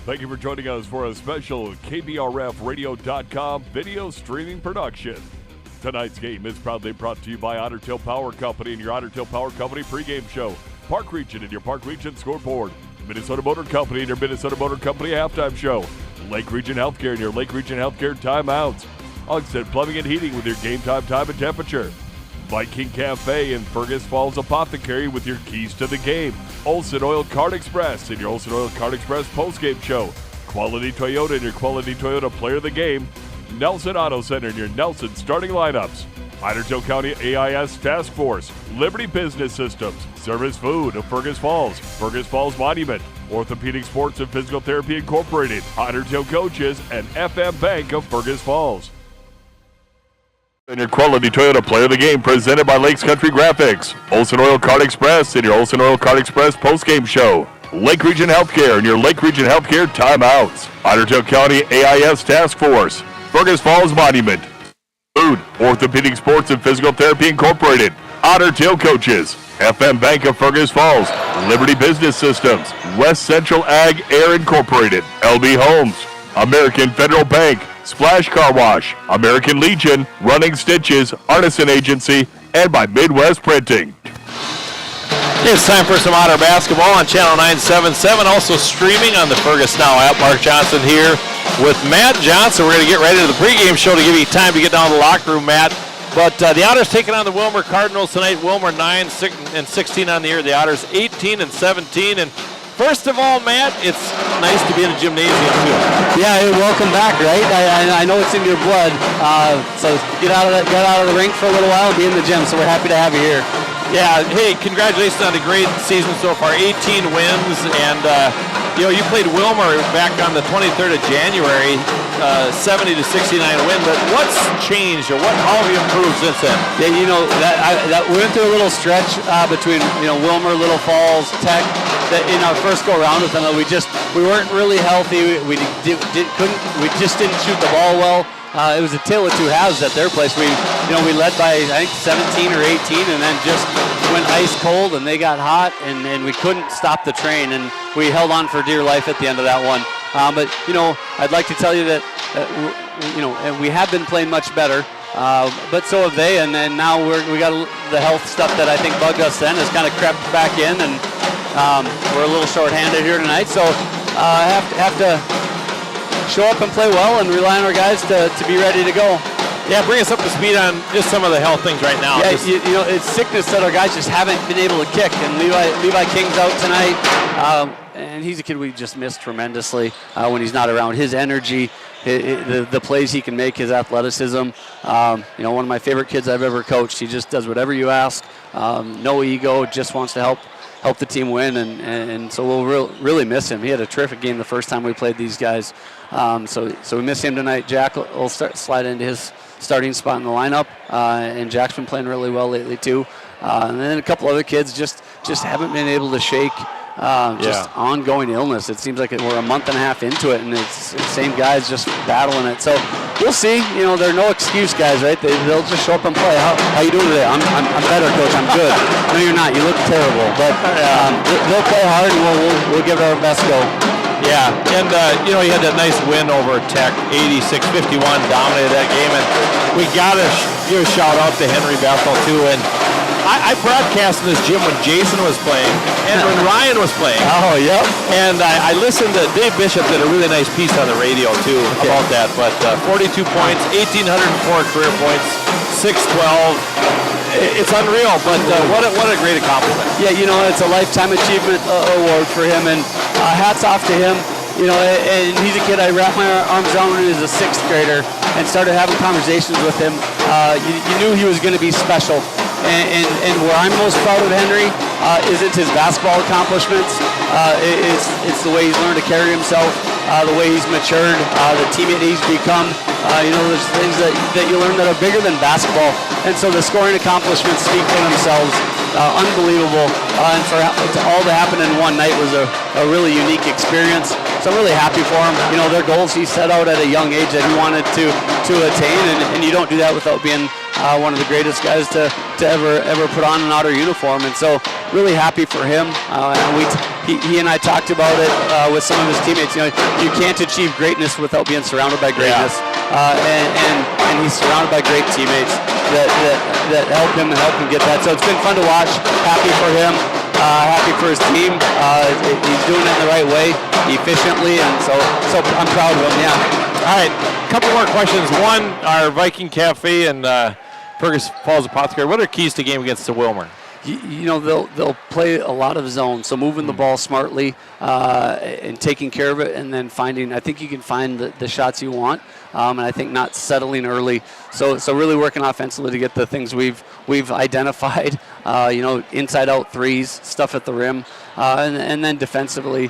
Thank you for joining us for a special KBRFradio.com video streaming production. Tonight's game is proudly brought to you by Otter Tail Power Company and your Otter Tail Power Company pregame show. Park Region and your Park Region scoreboard. Minnesota Motor Company and your Minnesota Motor Company halftime show. Lake Region Healthcare and your Lake Region Healthcare timeouts. Ogstead Plumbing and Heating with your game time and temperature. Viking Cafe and Fergus Falls Apothecary with your keys to the game. Olson Oil Card Express and your Olson Oil Card Express postgame show. Quality Toyota and your Quality Toyota player of the game. Nelson Auto Center and your Nelson starting lineups. Otter Tail County AIS Task Force. Liberty Business Systems. Service Food of Fergus Falls Monument. Orthopedic Sports and Physical Therapy Incorporated. Otter Tail Coaches and FM Bank of Fergus Falls. And your Quality Toyota player of the game presented by Lakes Country Graphics. Olson Oil Card Express and your Olson Oil Card Express postgame show. Lake Region Healthcare and your Lake Region Healthcare timeouts. Otter Tail County AIS Task Force. Fergus Falls Monument. Food, Orthopedic Sports and Physical Therapy Incorporated. Otter Tail Coaches. FM Bank of Fergus Falls. Liberty Business Systems. West Central Ag Air Incorporated. LB Homes. American Federal Bank. Splash Car Wash, American Legion, Running Stitches, Artisan Agency, and by Midwest Printing. It's time for some Otter basketball on Channel 977, also streaming on the Fergus Now app. Mark Johnson here with Matt Johnson. We're going to get right into the pregame show to give you time to get down to the locker room, Matt. But the Otters taking on the Willmar Cardinals tonight. Willmar 9-16 on the year. The Otters 18-17. And first of all, Matt, it's nice to be in a gymnasium, too. Yeah, welcome back, right? I know it's in your blood. So get out of the rink for a little while and be in the gym. So we're happy to have you here. Yeah, hey, congratulations on a great season so far. 18 wins, and you played Willmar back on the 23rd of January, 70-69 win. But what's changed, or how have you improved since then? Yeah, that we went through a little stretch between Willmar, Little Falls, Tech. That in our first go around with them, we weren't really healthy. We just didn't shoot the ball well. It was a tale of two halves at their place. We led by I think 17 or 18, and then just went ice cold, and they got hot, and we couldn't stop the train, and we held on for dear life at the end of that one. But I'd like to tell you that we have been playing much better. But so have they, and then now we got the health stuff that I think bugged us then has kind of crept back in, and we're a little short-handed here tonight. So have to show up and play well and rely on our guys to be ready to go. Yeah, bring us up to speed on just some of the health things right now. Yeah, it's sickness that our guys just haven't been able to kick, and Levi King's out tonight, and he's a kid we just missed tremendously when he's not around. His energy, the plays he can make, his athleticism. One of my favorite kids I've ever coached. He just does whatever you ask. No ego, just wants to help the team win, and so we'll really miss him. He had a terrific game the first time we played these guys. So we miss him tonight. Jack will slide into his starting spot in the lineup, and Jack's been playing really well lately too. And then a couple other kids just haven't been able to shake ongoing illness. It seems like we're a month and a half into it, and it's the same guys just battling it. So we'll see. They're no excuse guys, right? They'll just show up and play. How you doing today? I'm better, coach. I'm good. No, you're not. You look terrible. But they'll play hard, and we'll give it our best go. Yeah, and you had that nice win over Tech, 86-51, dominated that game, and we got to give a shout out to Henry Bethel too. And I broadcast in this gym when Jason was playing and when Ryan was playing. Oh, yep. And I listened to Dave Bishop did a really nice piece on the radio too about that. But 42 points, 1,804 career points, 612. It's unreal, but what a great accomplishment. Yeah, it's a lifetime achievement award for him, and hats off to him. And he's a kid I wrapped my arms around when he was a sixth grader and started having conversations with him. You knew he was going to be special. And where I'm most proud of Henry isn't his basketball accomplishments. It's the way he's learned to carry himself, the way he's matured, the teammate he's become. There's things that you learn that are bigger than basketball. And so the scoring accomplishments speak for themselves. Unbelievable. And for all to happen in one night was a really unique experience. So I'm really happy for him. Their goals he set out at a young age that he wanted to attain, and you don't do that without being one of the greatest guys to ever put on an Otter uniform. And so really happy for him. And he and I talked about it with some of his teammates. You know, you can't achieve greatness without being surrounded by greatness. And he's surrounded by great teammates that help him get that. So it's been fun to watch. Happy for him. Happy for his team. He's doing it in the right way, efficiently, and so I'm proud of him. Yeah. All right, a couple more questions. One, our Viking Cafe and Fergus Falls Apothecary. What are keys to game against the Willmar? You know, they'll play a lot of zone, so moving the ball smartly and taking care of it, and then finding. I think you can find the shots you want, and I think not settling early. So really working offensively to get the things we've identified. You know, inside out threes, stuff at the rim, and then defensively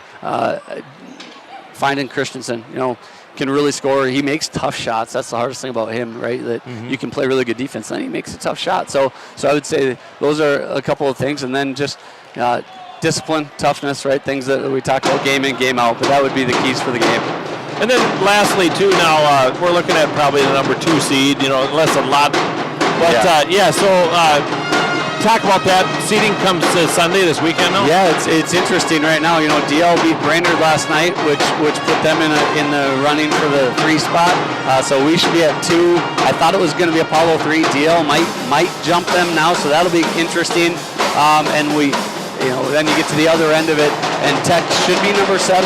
finding Christensen. You know, can really score. He makes tough shots. That's the hardest thing about him, right? That you can play really good defense, then he makes a tough shot. So I would say those are a couple of things, and then just discipline, toughness, right? Things that we talked about game in, game out. But that would be the keys for the game. And then lastly, too, now we're looking at probably the number 2 seed. You know, unless a lot. But talk about that. Seeding comes Sunday this weekend, no? Yeah, it's interesting right now. You know, DL beat Brainerd last night, which put them in the running for the 3 spot. So we should be at 2. I thought it was going to be Apollo 3. DL might jump them now, so that'll be interesting. And then you get to the other end of it, and Tech should be number 7.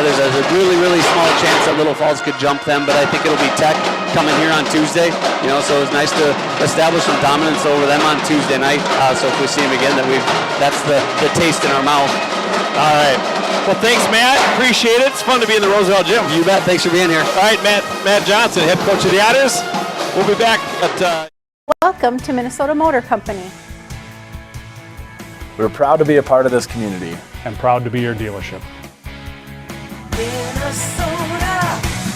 There's a really, really small chance that Little Falls could jump them, but I think it'll be Tech coming here on Tuesday. You know, so it's nice to establish some dominance over them on Tuesday night. So if we see them again, that's the taste in our mouth. All right. Well, thanks, Matt. Appreciate it. It's fun to be in the Roosevelt Gym. You bet. Thanks for being here. All right, Matt Johnson, head coach of the Otters. We'll be back at... Welcome to Minnesota Motor Company. We're proud to be a part of this community. And proud to be your dealership.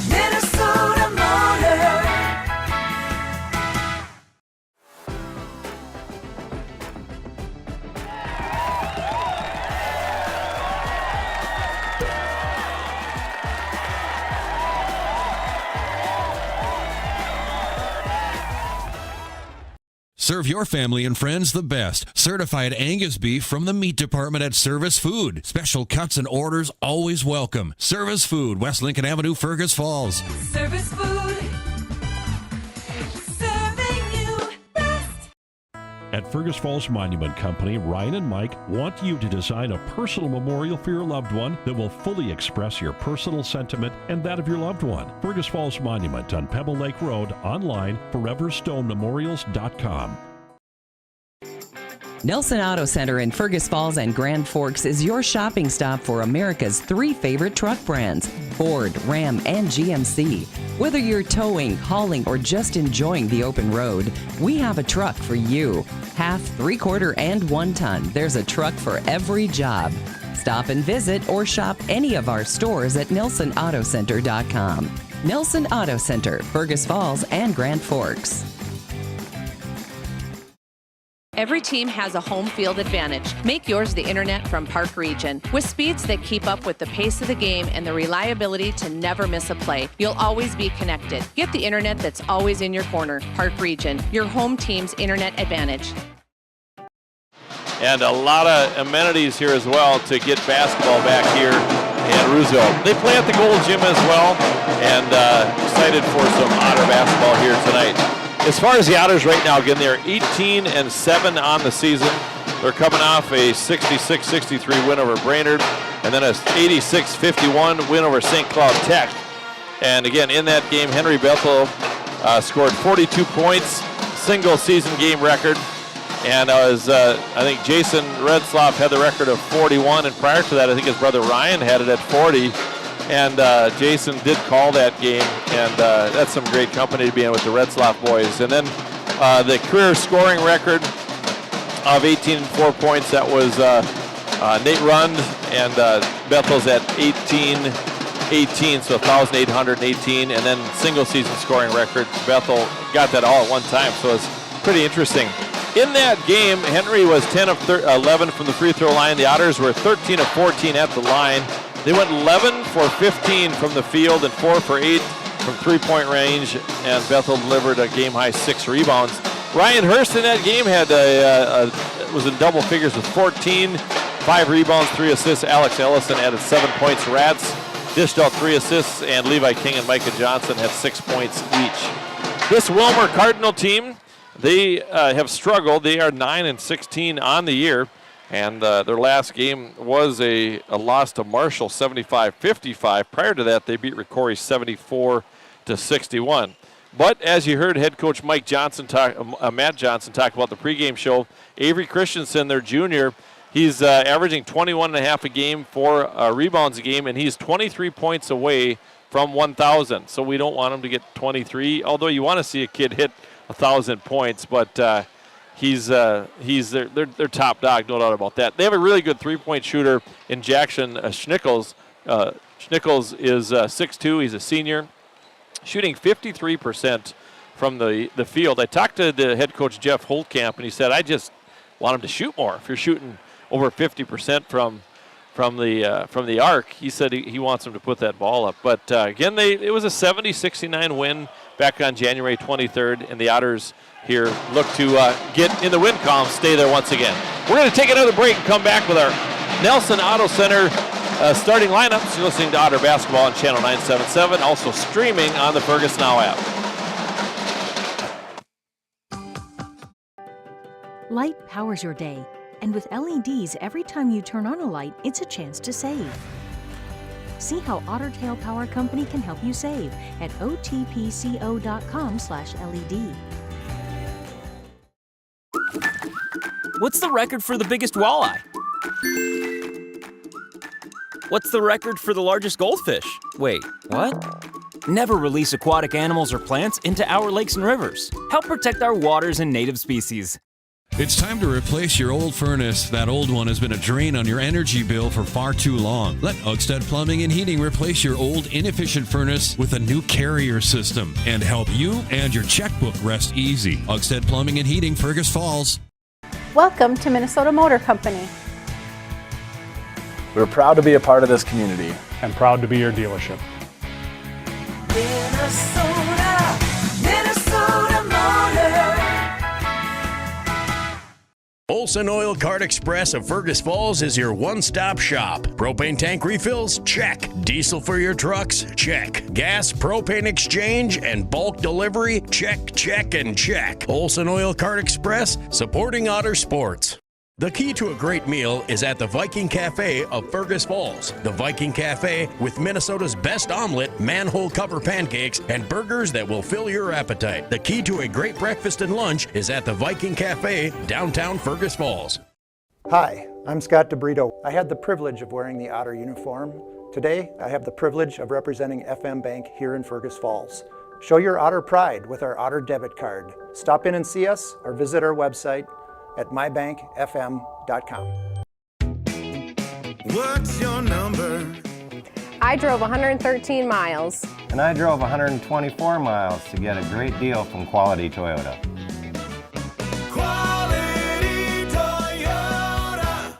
Minnesota Motor. Serve your family and friends the best. Certified Angus beef from the meat department at Service Food. Special cuts and orders always welcome. Service Food, West Lincoln Avenue, Fergus Falls. Service Food. Serving you best. At Fergus Falls Monument Company, Ryan and Mike want you to design a personal memorial for your loved one that will fully express your personal sentiment and that of your loved one. Fergus Falls Monument on Pebble Lake Road, online, foreverstonememorials.com. Nelson Auto Center in Fergus Falls and Grand Forks is your shopping stop for America's 3 favorite truck brands, Ford, Ram, and GMC. Whether you're towing, hauling, or just enjoying the open road, we have a truck for you. Half, 3/4, and 1 ton, there's a truck for every job. Stop and visit or shop any of our stores at NelsonAutoCenter.com. Nelson Auto Center, Fergus Falls and Grand Forks. Every team has a home field advantage. Make yours the internet from Park Region. With speeds that keep up with the pace of the game and the reliability to never miss a play, you'll always be connected. Get the internet that's always in your corner. Park Region, your home team's internet advantage. And a lot of amenities here as well to get basketball back here in Roosevelt. They play at the Gold Gym as well, and excited for some Otter basketball here tonight. As far as the Otters right now, again, they're 18-7 on the season. They're coming off a 66-63 win over Brainerd, and then a 86-51 win over St. Cloud Tech. And again, in that game, Henry Bethel scored 42 points, single season game record. And I think Jason Redsloff had the record of 41, and prior to that, I think his brother Ryan had it at 40. And Jason did call that game, and that's some great company to be in with the Redsloff boys. And then the career scoring record of 18 points, that was Nate Rund, and Bethel's at 18, so 1,818. And then single season scoring record, Bethel got that all at one time, so it's pretty interesting. In that game, Henry was 10 of 11 from the free throw line. The Otters were 13 of 14 at the line. They went 11 for 15 from the field and 4 for 8 from three-point range, and Bethel delivered a game-high 6 rebounds. Ryan Hurst in that game was in double figures with 14, 5 rebounds, 3 assists. Alex Ellison added 7 points. Rats dished out 3 assists, and Levi King and Micah Johnson had 6 points each. This Willmar Cardinal team, they have struggled. They are 9-16 on the year, and their last game was a loss to Marshall, 75-55. Prior to that, they beat Ricori 74-61. But as you heard head coach Matt Johnson talk about the pregame show, Avery Christensen, their junior, he's averaging 21.5 a game, 4 rebounds a game, and he's 23 points away from 1,000. So we don't want him to get 23, although you want to see a kid hit 1,000 points. But he's their top dog, no doubt about that. They have a really good three-point shooter in Jackson Schnickels. Schnickels is 6'2", he's a senior, shooting 53% from the field. I talked to the head coach Jeff Holtkamp, and he said, I just want him to shoot more. If you're shooting over 50% from the arc, he said he wants him to put that ball up. But again, it was a 70-69 win back on January 23rd, and the Otters here look to get in the win column, stay there once again. We're going to take another break and come back with our Nelson Auto Center starting lineups. You're listening to Otter Basketball on Channel 977, also streaming on the Fergus Now app. Light powers your day, and with LEDs, every time you turn on a light, it's a chance to save. See how Otter Tail Power Company can help you save at otpco.com/LED. What's the record for the biggest walleye? What's the record for the largest goldfish? Wait, what? Never release aquatic animals or plants into our lakes and rivers. Help protect our waters and native species. It's time to replace your old furnace. That old one has been a drain on your energy bill for far too long. Let Ugstead Plumbing and Heating replace your old inefficient furnace with a new carrier system and help you and your checkbook rest easy. Ugstead Plumbing and Heating, Fergus Falls. Welcome to Minnesota Motor Company. We're proud to be a part of this community. And proud to be your dealership. Minnesota Motor. Olson Oil Cart Express of Fergus Falls is your one-stop shop. Propane tank refills? Check. Diesel for your trucks? Check. Gas, propane exchange, and bulk delivery? Check, check, and check. Olson Oil Cart Express, supporting Otter sports. The key to a great meal is at the Viking Cafe of Fergus Falls. The Viking Cafe, with Minnesota's best omelet, manhole cover pancakes, and burgers that will fill your appetite. The key to a great breakfast and lunch is at the Viking Cafe, downtown Fergus Falls. Hi, I'm Scott DeBrito. I had the privilege of wearing the Otter uniform. Today, I have the privilege of representing FM Bank here in Fergus Falls. Show your Otter pride with our Otter debit card. Stop in and see us or visit our website at mybankfm.com. What's your number? I drove 113 miles. And I drove 124 miles to get a great deal from Quality Toyota. Quality Toyota.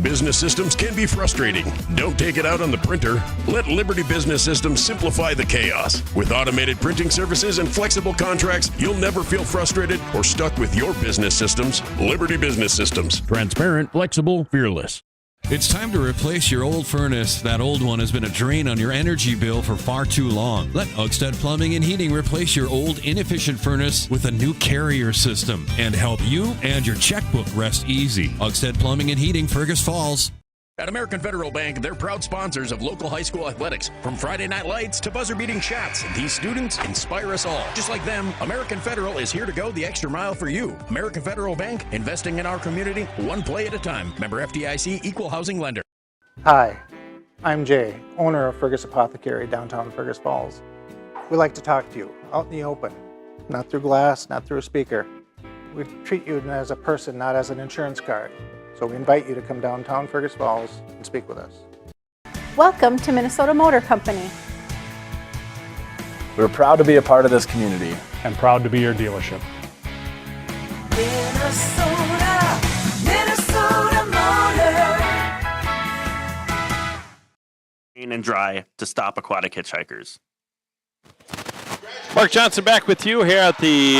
Business systems can be frustrating. Don't take it out on the printer. Let Liberty Business Systems simplify the chaos. With automated printing services and flexible contracts, you'll never feel frustrated or stuck with your business systems. Liberty Business Systems. Transparent, flexible, fearless. It's time to replace your old furnace. That old one has been a drain on your energy bill for far too long. Let Ugstead Plumbing and Heating replace your old inefficient furnace with a new carrier system and help you and your checkbook rest easy. Ugstead Plumbing and Heating, Fergus Falls. At American Federal Bank, they're proud sponsors of local high school athletics. From Friday night lights to buzzer-beating shots, these students inspire us all. Just like them, American Federal is here to go the extra mile for you. American Federal Bank, investing in our community, one play at a time. Member FDIC, equal housing lender. Hi, I'm Jay, owner of Fergus Apothecary, downtown Fergus Falls. We like to talk to you out in the open, not through glass, not through a speaker. We treat you as a person, not as an insurance card. So we invite you to come downtown Fergus Falls and speak with us. Welcome to Minnesota Motor Company. We're proud to be a part of this community. And proud to be your dealership. Minnesota Motor. And dry to stop aquatic hitchhikers. Mark Johnson back with you here at the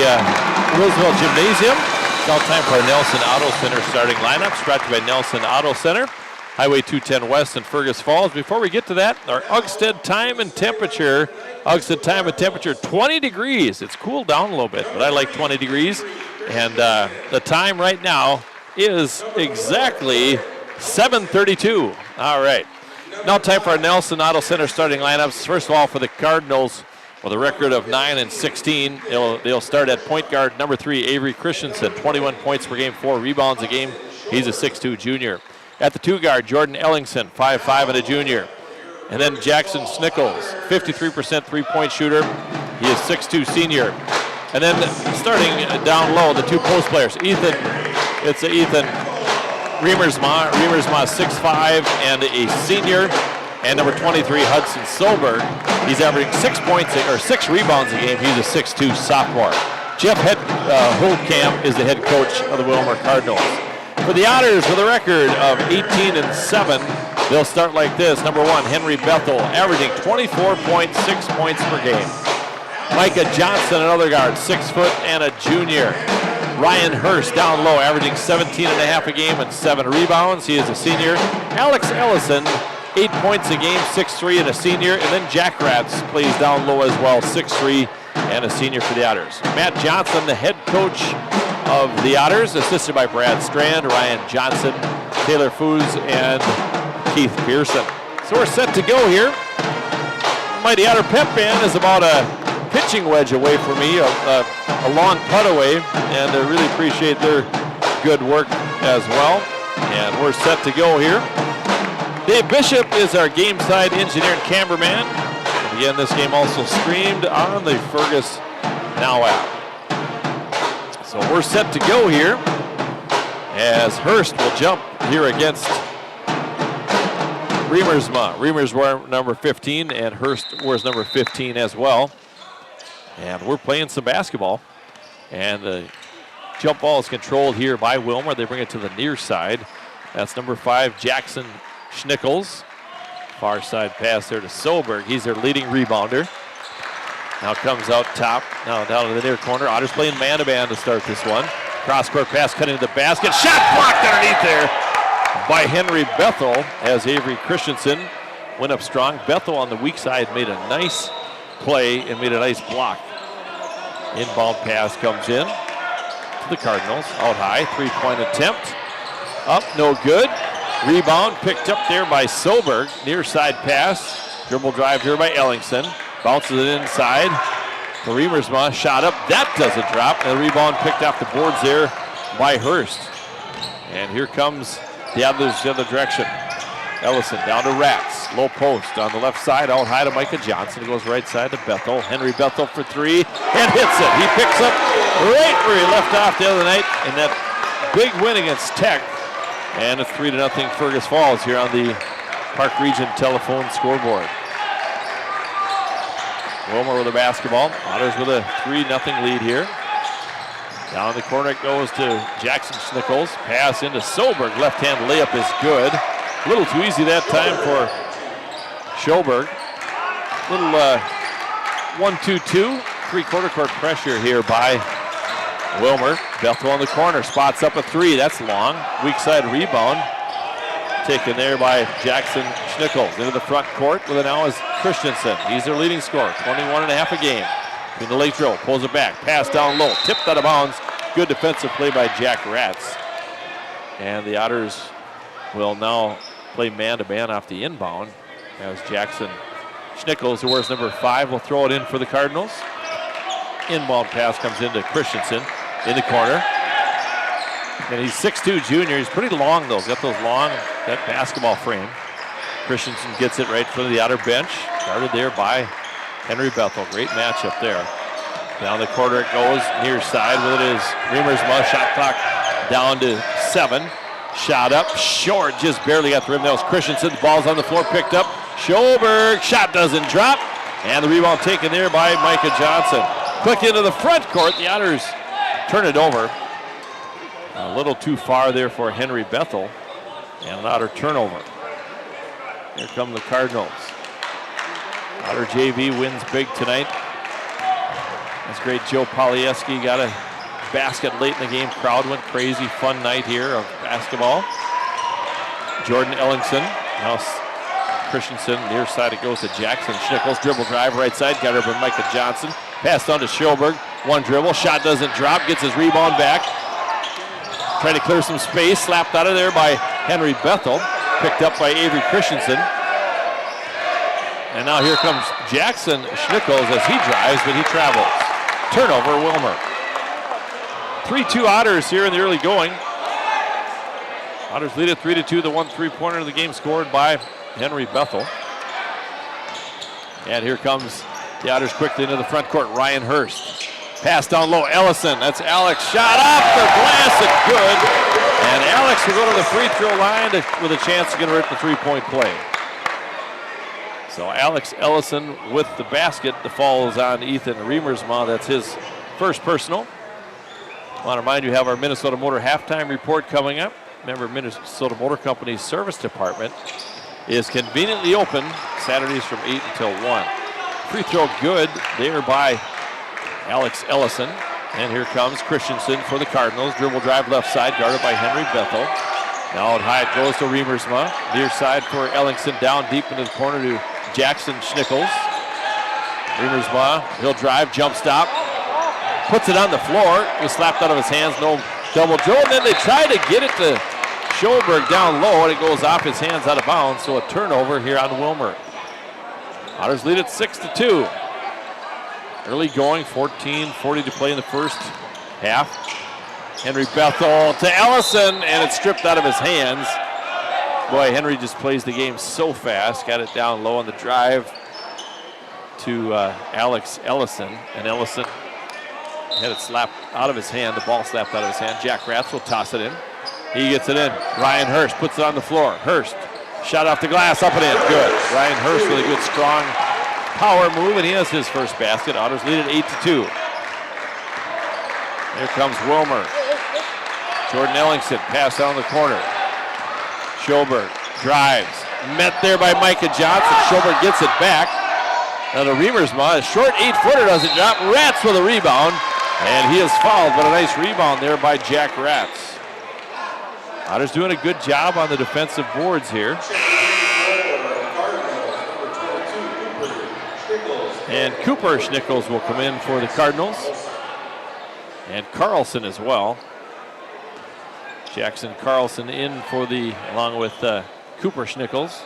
Roosevelt Gymnasium. It's now time for our Nelson Auto Center starting lineups, brought to you by Nelson Auto Center, Highway 210 West in Fergus Falls. Before we get to that, our Uggstead time and temperature. Uggstead time and temperature, 20 degrees. It's cooled down a little bit, but I like 20 degrees. And the time right now is exactly 7:32. All right. Now time for our Nelson Auto Center starting lineups. First of all, for the Cardinals, with a record of 9-16, they'll start at point guard number 3, Avery Christensen, 21 points per game, 4 rebounds a game. He's a 6'2 junior. At the 2 guard, Jordan Ellingson, 5'5 and a junior. And then Jackson Schnickels, 53% three-point shooter. He is 6'2 senior. And then starting down low, the 2 post players, Ethan Riemersma. Riemersma, 6'5 and a senior. And number 23, Hudson Solberg. He's averaging 6 points or 6 rebounds a game. He's a 6'2 sophomore. Jeff Holtkamp is the head coach of the Willmar Cardinals. For the Otters, with a record of 18-7, they'll start like this. Number 1, Henry Bethel, averaging 24.6 points per game. Micah Johnson, another guard, 6 foot and a junior. Ryan Hurst down low, averaging 17.5 a game and 7 rebounds. He is a senior. Alex Ellison, 8 points a game, 6'3 and a senior. And then Jack Ratz plays down low as well, 6'3 and a senior for the Otters. Matt Johnson, the head coach of the Otters, assisted by Brad Strand, Ryan Johnson, Taylor Foos, and Keith Pearson. So we're set to go here. Mighty Otter Pep Band is about a pitching wedge away from me, a long putt away, and I really appreciate their good work as well. And we're set to go here. Dave Bishop is our game side engineer and cameraman. And again, this game also streamed on the Fergus Now app. So we're set to go here as Hurst will jump here against Riemersma. Riemers wore number 15 and Hurst wears number 15 as well. And we're playing some basketball. And the jump ball is controlled here by Willmar. They bring it to the near side. That's number 5, Jackson Schnickels. Far side pass there to Solberg. He's their leading rebounder. Now comes out top, now down to the near corner. Otters playing man-to-man to start this one. Cross-court pass cutting to the basket. Shot blocked underneath there by Henry Bethel as Avery Christensen went up strong. Bethel on the weak side made a nice play and made a nice block. Inbound pass comes in to the Cardinals. Out high, 3-point attempt. Up, no good. Rebound picked up there by Solberg. Near side pass. Dribble drive here by Ellingson. Bounces it inside. The Riemersma shot up. That doesn't drop. And the rebound picked off the boards there by Hurst. And here comes the Others the other direction. Ellison down to Ratz. Low post on the left side. Out high to Micah Johnson. He goes right side to Bethel. Henry Bethel for 3 and hits it. He picks up right where he left off the other night in that big win against Tech. And it's 3-0 Fergus Falls here on the Park Region telephone scoreboard. Willmar with the basketball. Otters with a 3-0 lead here. Down the corner it goes to Jackson Schnickels. Pass into Solberg. Left-hand layup is good. A little too easy that time for Schoberg. Little 1-2-2. 3-quarter court pressure here by Willmar. Bethel on the corner. Spots up a 3. That's long. Weak side rebound. Taken there by Jackson Schnickels. Into the front court with it now is Christensen. He's their leading scorer. 21.5 a game. In the late throw. Pulls it back. Pass down low. Tipped out of bounds. Good defensive play by Jack Ratz. And the Otters will now play man-to-man off the inbound as Jackson Schnickels, who wears number 5, will throw it in for the Cardinals. Inbound pass comes into Christensen in the corner. And he's 6'2 junior. He's pretty long, though. He's got those long, that basketball frame. Christensen gets it right in front of the Otter bench. Guarded there by Henry Bethel. Great matchup there. Down the corner it goes, near side with it is Riemersma. Shot clock down to 7. Shot up, short, just barely got the rim. That was Christensen. The ball's on the floor, picked up. Schoberg, shot doesn't drop. And the rebound taken there by Micah Johnson. Quick into the front court. The Otters turn it over. A little too far there for Henry Bethel. And an Otter turnover. Here come the Cardinals. Otter JV wins big tonight. That's great. Joe Polieski got a basket late in the game. Crowd went crazy. Fun night here of basketball. Jordan Ellingson. Now Christensen, near side it goes to Jackson. Schnickels, dribble drive, right side. Got her by Micah Johnson. Pass on to Schoberg. One dribble. Shot doesn't drop. Gets his rebound back. Trying to clear some space. Slapped out of there by Henry Bethel. Picked up by Avery Christensen. And now here comes Jackson Schnickels as he drives, but he travels. Turnover, Willmar. 3-2 Otters here in the early going. Otters lead it 3-2. The 1 3-pointer of the game scored by Henry Bethel. And here comes the Otters quickly into the front court. Ryan Hurst. Pass down low. Ellison. That's Alex. Shot off the glass and good. And Alex will go to the free throw line with a chance to convert the 3-point play. So Alex Ellison with the basket. The fall is on Ethan Riemersma. That's his first personal. I want to remind you, we have our Minnesota Motor halftime report coming up. Remember, Minnesota Motor Company's service department is conveniently open Saturdays from 8 until 1. Free throw good there by Alex Ellison. And here comes Christensen for the Cardinals. Dribble drive left side, guarded by Henry Bethel. Now high it goes to Riemersma. Near side for Ellingson, down deep into the corner to Jackson Schnickels. Riemersma, he'll drive, jump stop. Puts it on the floor. It was slapped out of his hands, no double dribble. And then they try to get it to Schoberg down low, and it goes off his hands out of bounds. So a turnover here on Willmar. Otters lead it 6-2. Early going, 14:40 to play in the first half. Henry Bethel to Ellison, and it's stripped out of his hands. Boy, Henry just plays the game so fast. Got it down low on the drive to Alex Ellison, and Ellison had it slapped out of his hand. The ball slapped out of his hand. Jack Ratz will toss it in. He gets it in. Ryan Hurst puts it on the floor. Hurst, shot off the glass, up and in. Good. Ryan Hurst with a good, strong power move, and he has his first basket. Otters lead it 8-2. Here comes Willmar. Jordan Ellingson, pass down the corner. Schoberg drives. Met there by Micah Johnson. Schoberg gets it back. Now the Riemersma, a short 8-footer doesn't drop. Ratz with a rebound, and he is fouled, but a nice rebound there by Jack Ratz. Otters doing a good job on the defensive boards here. And Cooper Schnickels will come in for the Cardinals. And Carlson as well. Jackson Carlson in for along with Cooper Schnickels.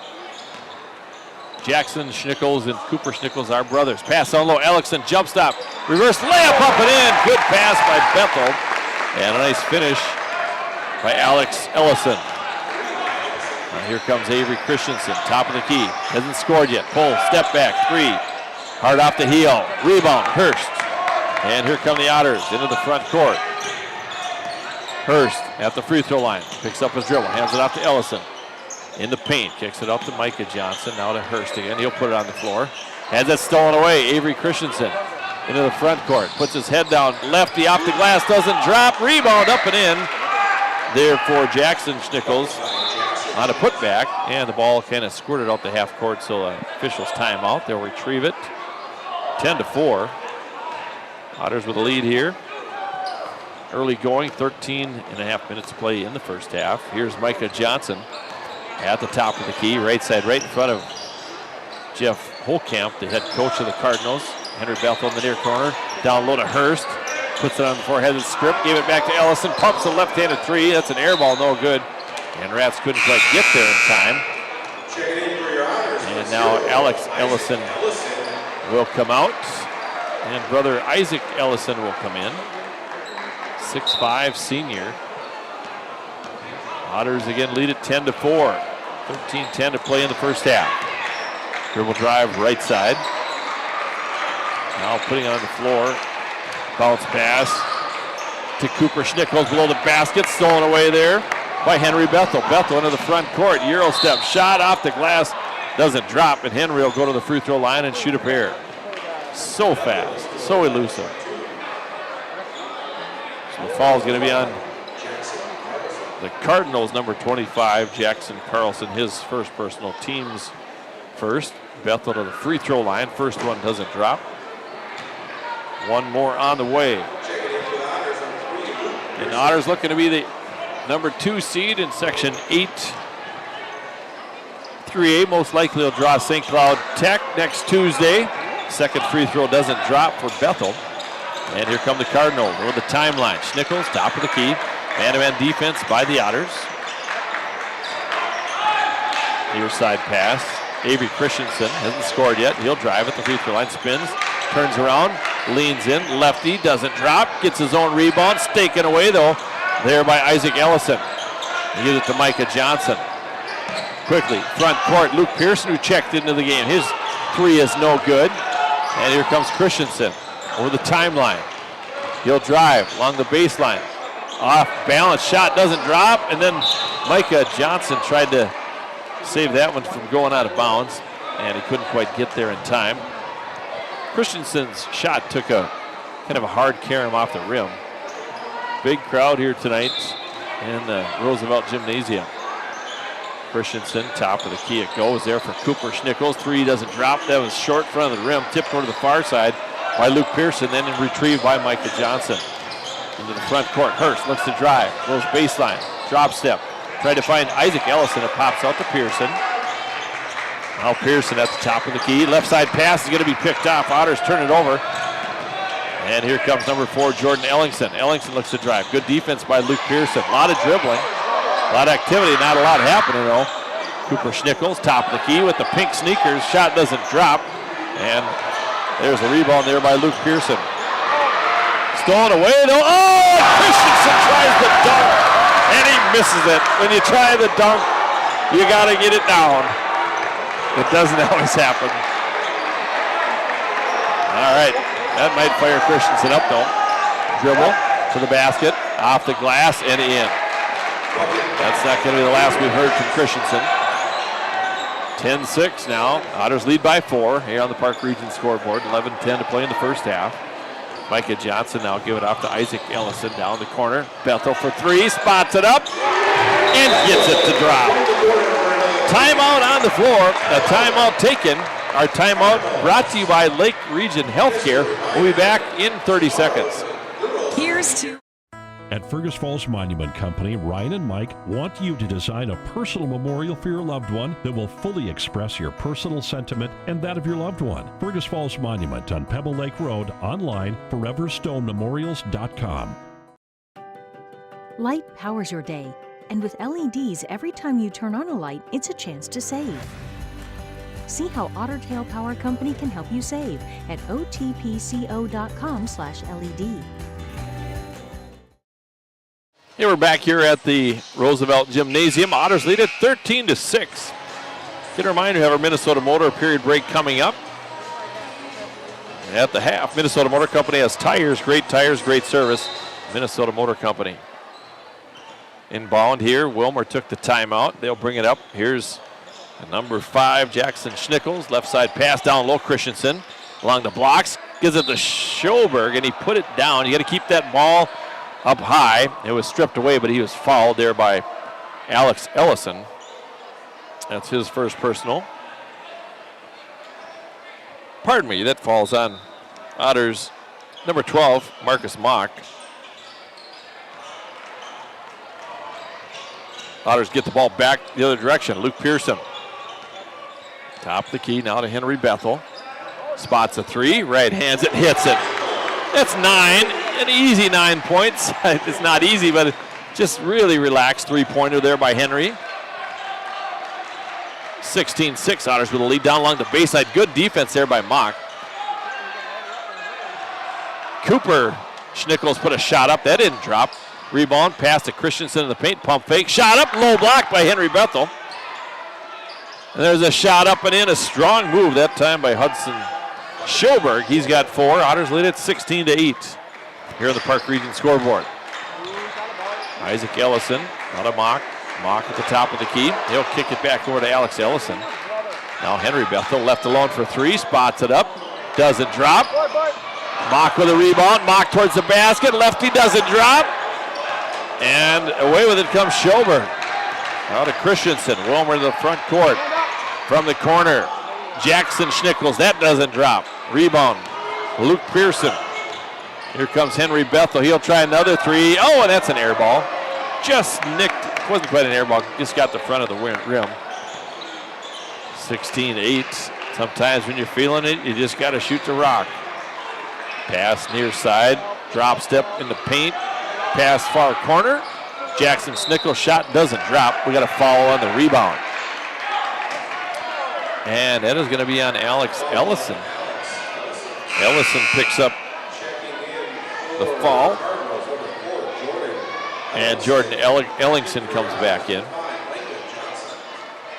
Jackson Schnickels and Cooper Schnickels are brothers. Pass on low, Ellingson, jump stop. Reverse layup up and in. Good pass by Bethel. And a nice finish by Alex Ellison. Now here comes Avery Christensen, top of the key. Hasn't scored yet. Pull, step back, three. Hard off the heel. Rebound, Hurst. And here come the Otters into the front court. Hurst at the free throw line. Picks up his dribble, hands it off to Ellison. In the paint, kicks it up to Micah Johnson. Now to Hurst again. He'll put it on the floor. Has it stolen away. Avery Christensen into the front court. Puts his head down. Lefty off the glass. Doesn't drop. Rebound up and in. There for Jackson Schnickels on a putback. And the ball kind of squirted out the half court. So officials timeout. They'll retrieve it. 10-4. Otters with a lead here. Early going, 13.5 minutes to play in the first half. Here's Micah Johnson at the top of the key, right side, right in front of Jeff Holkamp, the head coach of the Cardinals. Henry Bethel in the near corner, down low to Hurst, puts it on the forehead of the strip, gave it back to Ellison, pumps a left-handed three. That's an air ball, no good. And Ratz couldn't quite get there in time. And now Alex Ellison will come out, and brother Isaac Ellison will come in. 6'5" senior. Otters again lead it 10-4. 13-10 to play in the first half. Dribble drive right side. Now putting it on the floor. Bounce pass to Cooper Schnickels below the basket. Stolen away there by Henry Bethel. Bethel into the front court. Euro step shot off the glass. Doesn't drop, and Henry will go to the free throw line and shoot a pair. So fast, so elusive. So the foul is going to be on the Cardinals, number 25, Jackson Carlson, his first personal, team's first. Bethel to the free throw line. First one doesn't drop. One more on the way. And Otters looking to be the number 2 seed in Section 8. 3A most likely will draw St. Cloud Tech next Tuesday. Second free throw doesn't drop for Bethel. And here come the Cardinals with the timeline. Schnickels, top of the key. Man-to-man defense by the Otters. Near side pass. Avery Christensen hasn't scored yet. He'll drive at the free throw line, spins, turns around, leans in, lefty, doesn't drop, gets his own rebound, taken away though, there by Isaac Ellison. He gives it to Micah Johnson. Quickly, front court, Luke Pearson, who checked into the game. His 3 is no good. And here comes Christensen over the timeline. He'll drive along the baseline. Off balance, shot doesn't drop, and then Micah Johnson tried to save that one from going out of bounds, and he couldn't quite get there in time. Christensen's shot took a kind of a hard carom off the rim. Big crowd here tonight in the Roosevelt Gymnasium. Christensen, top of the key, it goes there for Cooper Schnickels. 3 doesn't drop, that was short front of the rim, tipped over to the far side by Luke Pearson, then retrieved by Micah Johnson. Into the front court, Hurst looks to drive, goes baseline, drop step. Tried to find Isaac Ellison, it pops out to Pearson. Now Pearson at the top of the key. Left side pass is going to be picked off. Otters turn it over. And here comes number 4, Jordan Ellingson. Ellingson looks to drive. Good defense by Luke Pearson. A lot of dribbling, a lot of activity, not a lot happening though. Cooper Schnickels, top of the key with the pink sneakers. Shot doesn't drop. And there's a rebound there by Luke Pearson. Stolen away though. Oh, Christensen tries the dunk. And he misses it. When you try the dunk, you got to get it down. It doesn't always happen. All right, that might fire Christensen up though. Dribble to the basket, off the glass and in. That's not going to be the last we've heard from Christensen. 10-6 now. Otters lead by 4 here on the Park Region scoreboard. 11-10 to play in the first half. Micah Johnson now give it off to Isaac Ellison down the corner. Bethel for 3, spots it up, and gets it to drop. Timeout on the floor, a timeout taken. Our timeout brought to you by Lake Region Healthcare. We'll be back in 30 seconds. Here's to... At Fergus Falls Monument Company, Ryan and Mike want you to design a personal memorial for your loved one that will fully express your personal sentiment and that of your loved one. Fergus Falls Monument on Pebble Lake Road, online, foreverstonememorials.com. Light powers your day, and with LEDs, every time you turn on a light, it's a chance to save. See how Otter Tail Power Company can help you save at otpco.com/LED. Hey, we're back here at the Roosevelt Gymnasium. Otters lead at 13-6. Get a reminder, we have our Minnesota Motor period break coming up. At the half, Minnesota Motor Company has tires, great service. Minnesota Motor Company. Inbound here, Willmar took the timeout. They'll bring it up. Here's number 5, Jackson Schnickels. Left side pass down low, Christensen. Along the blocks, gives it to Schoberg, and he put it down. You got to keep that ball up high. It was stripped away, but he was fouled there by Alex Ellison. That's his first personal. Pardon me, that falls on Otters number 12, Marcus Mock. Otters get the ball back the other direction. Luke Pearson. Top of the key now to Henry Bethel. Spots a 3, right hands it, hits it. That's 9, an easy 9 points. It's not easy, but just really relaxed 3-pointer there by Henry. 16-6, Otters with a lead down along the baseline. Good defense there by Mock. Cooper Schnickels put a shot up, that didn't drop. Rebound, pass to Christensen in the paint, pump fake, shot up, low block by Henry Bethel. And there's a shot up and in, a strong move that time by Hudson Schoberg. He's got 4. Otters lead at 16-8 here on the Park Region scoreboard. Isaac Ellison, out of Mock. Mock at the top of the key. He'll kick it back over to Alex Ellison. Now Henry Bethel left alone for 3, spots it up, doesn't drop. Mock with a rebound, Mock towards the basket, lefty doesn't drop. And away with it comes Schoberg. Out to Christensen. Willmar to the front court. From the corner, Jackson Schnickels. That doesn't drop. Rebound, Luke Pearson. Here comes Henry Bethel. He'll try another three. Oh, and that's an air ball. Just nicked. Wasn't quite an air ball. Just got the front of the rim. 16-8. Sometimes when you're feeling it, you just got to shoot the rock. Pass near side. Drop step in the paint. Pass far corner. Jackson Schnickels' shot doesn't drop. We got a foul on the rebound. And that is going to be on Alex Ellison. Ellison picks up the fall. And Jordan Ellingson comes back in.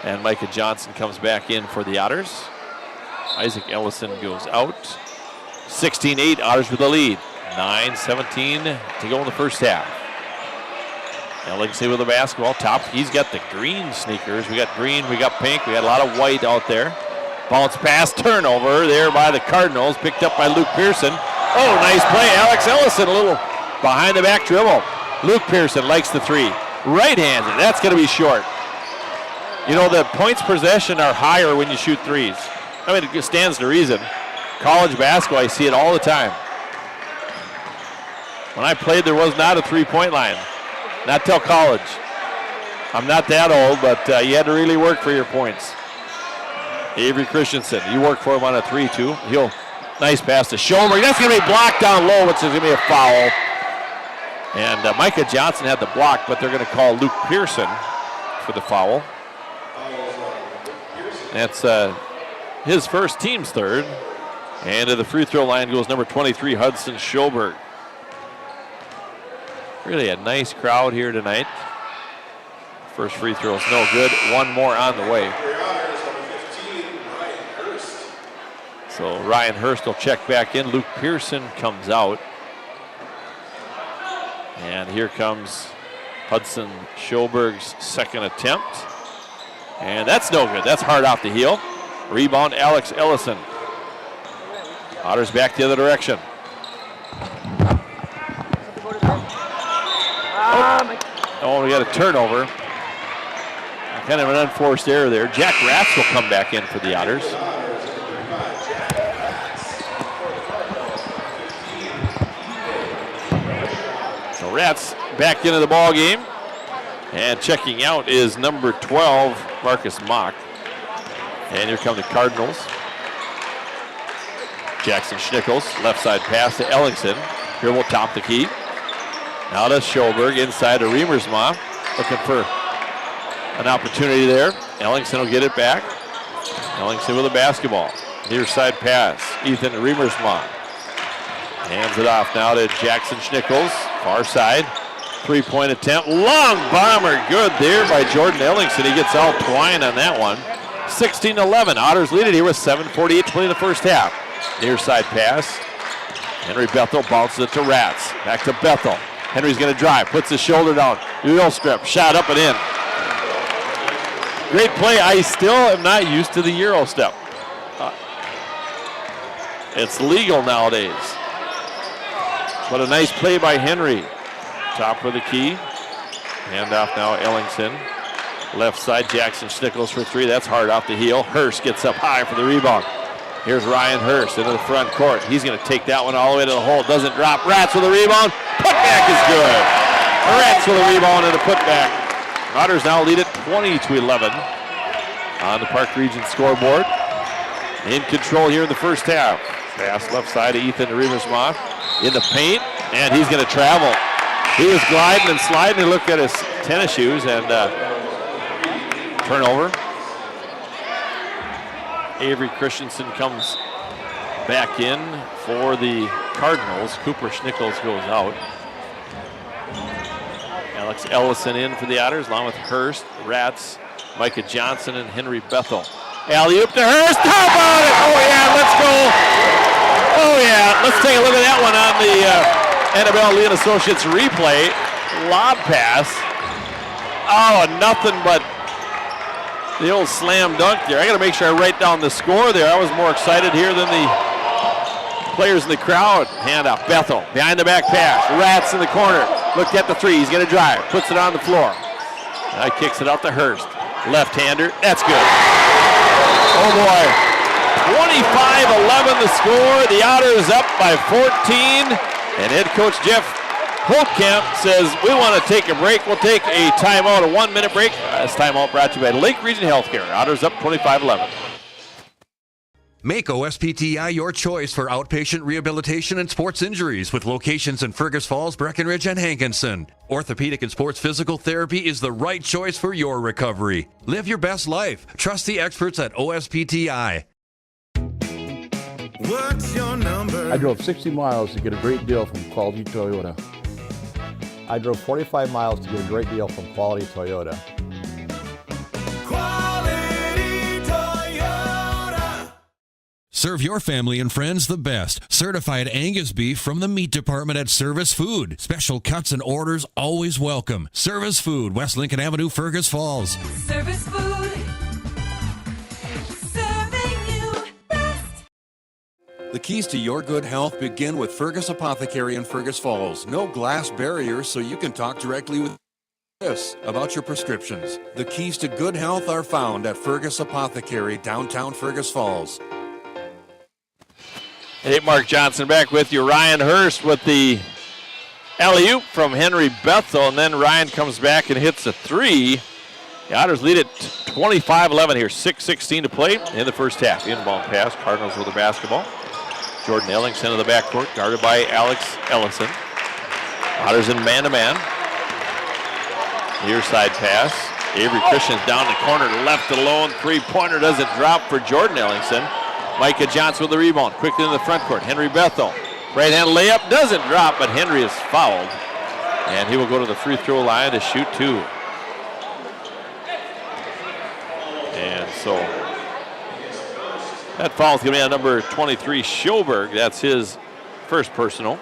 And Micah Johnson comes back in for the Otters. Isaac Ellison goes out. 16-8, Otters with the lead. 9:17 to go in the first half. Ellingson with the basketball. Top, he's got the green sneakers. We got green, we got pink, we got a lot of white out there. Bounce pass, turnover there by the Cardinals. Picked up by Luke Pearson. Oh, nice play. Alex Ellison, a little behind the back dribble. Luke Pearson likes the three. Right-handed, that's going to be short. You know, the points possession are higher when you shoot threes. I mean, it stands to reason. College basketball, I see it all the time. When I played, there was not a three-point line. Not till college. I'm not that old, but you had to really work for your points. Avery Christensen, you work for him on a 3-2. Nice pass to Schoberg. That's going to be blocked down low, which is going to be a foul. And Micah Johnson had the block, but they're going to call Luke Pearson for the foul. That's his first, team's third. And to the free throw line goes number 23, Hudson Schoberg. Really a nice crowd here tonight. First free throw is no good. One more on the way. So Ryan Hurst will check back in. Luke Pearson comes out. And here comes Hudson Schoberg's second attempt. And that's no good. That's hard off the heel. Rebound, Alex Ellison. Otters back the other direction. Oh, we got a turnover. Kind of an unforced error there. Jack Ratz will come back in for the Otters. So Ratz back into the ball game. And checking out is number 12, Marcus Mock. And here come the Cardinals. Jackson Schnickels, left side pass to Ellingson. Here will top the key. Now to Schoberg, inside to Riemersma. Looking for an opportunity there. Ellingson will get it back. Ellingson with a basketball. Near side pass. Ethan Riemersma hands it off now to Jackson Schnickels. Far side. Three-point attempt. Long bomber. Good there by Jordan Ellingson. He gets all twine on that one. 16-11. Otters lead it here with 7:48 to play in the first half. Near side pass. Henry Bethel bounces it to Ratz. Back to Bethel. Henry's going to drive. Puts his shoulder down. Wheel strip. Shot up and in. Great play. I still am not used to the Euro step. It's legal nowadays. But a nice play by Henry. Top of the key. Hand off now, Ellingson. Left side, Jackson Schnickels for three. That's hard off the heel. Hurst gets up high for the rebound. Here's Ryan Hurst into the front court. He's going to take that one all the way to the hole. Doesn't drop. Ratz with a rebound. Putback is good. Ratz with a rebound and a putback. Otters now lead it 20-11 on the Park Region scoreboard. In control here in the first half. Pass left side to Ethan Riemersma in the paint, and he's going to travel. He was gliding and sliding. He looked at his tennis shoes and turnover. Avery Christensen comes back in for the Cardinals. Cooper Schnickels goes out. Alex Ellison in for the Otters, along with Hurst, Ratz, Micah Johnson, and Henry Bethel. Alley-oop to Hurst. How about it? Oh, yeah, let's go. Oh, yeah, let's take a look at that one on the Annabelle Lee & Associates replay. Lob pass. Oh, nothing but the old slam dunk there. I got to make sure I write down the score there. I was more excited here than the players in the crowd. Hand off. Bethel behind the back pass. Ratz in the corner. Looked at the three. He's going to drive. Puts it on the floor. Now he kicks it out to Hurst. Left-hander. That's good. Oh, boy. 25-11 the score. The Otters up by 14. And head coach Jeff Holtkamp says, we want to take a break. We'll take a timeout, a 1-minute break. This timeout brought to you by Lake Region Healthcare. Otters up 25-11. Make OSPTI your choice for outpatient rehabilitation and sports injuries with locations in Fergus Falls, Breckenridge, and Hankinson. Orthopedic and sports physical therapy is the right choice for your recovery. Live your best life. Trust the experts at OSPTI. What's your number? I drove 60 miles to get a great deal from Quality Toyota. I drove 45 miles to get a great deal from Quality Toyota. Serve your family and friends the best. Certified Angus beef from the meat department at Service Food. Special cuts and orders always welcome. Service Food, West Lincoln Avenue, Fergus Falls. Service Food. Serving you best. The keys to your good health begin with Fergus Apothecary in Fergus Falls. No glass barriers so you can talk directly with Fergus about your prescriptions. The keys to good health are found at Fergus Apothecary, downtown Fergus Falls. Hey, Mark Johnson back with you. Ryan Hurst with the alley-oop from Henry Bethel, and then Ryan comes back and hits a three. The Otters lead it 25-11 here, 6:16 to play in the first half. Inbound pass, Cardinals with the basketball. Jordan Ellingson in the backcourt, guarded by Alex Ellison. Otters in man-to-man. Near side pass. Avery Christian's down the corner, left alone. Three-pointer doesn't drop for Jordan Ellingson. Micah Johnson with the rebound, quickly in the front court. Henry Bethel, right-hand layup, doesn't drop, but Henry is fouled. And he will go to the free throw line to shoot two. And so that foul is going to be on number 23, Schoberg. That's his first personal.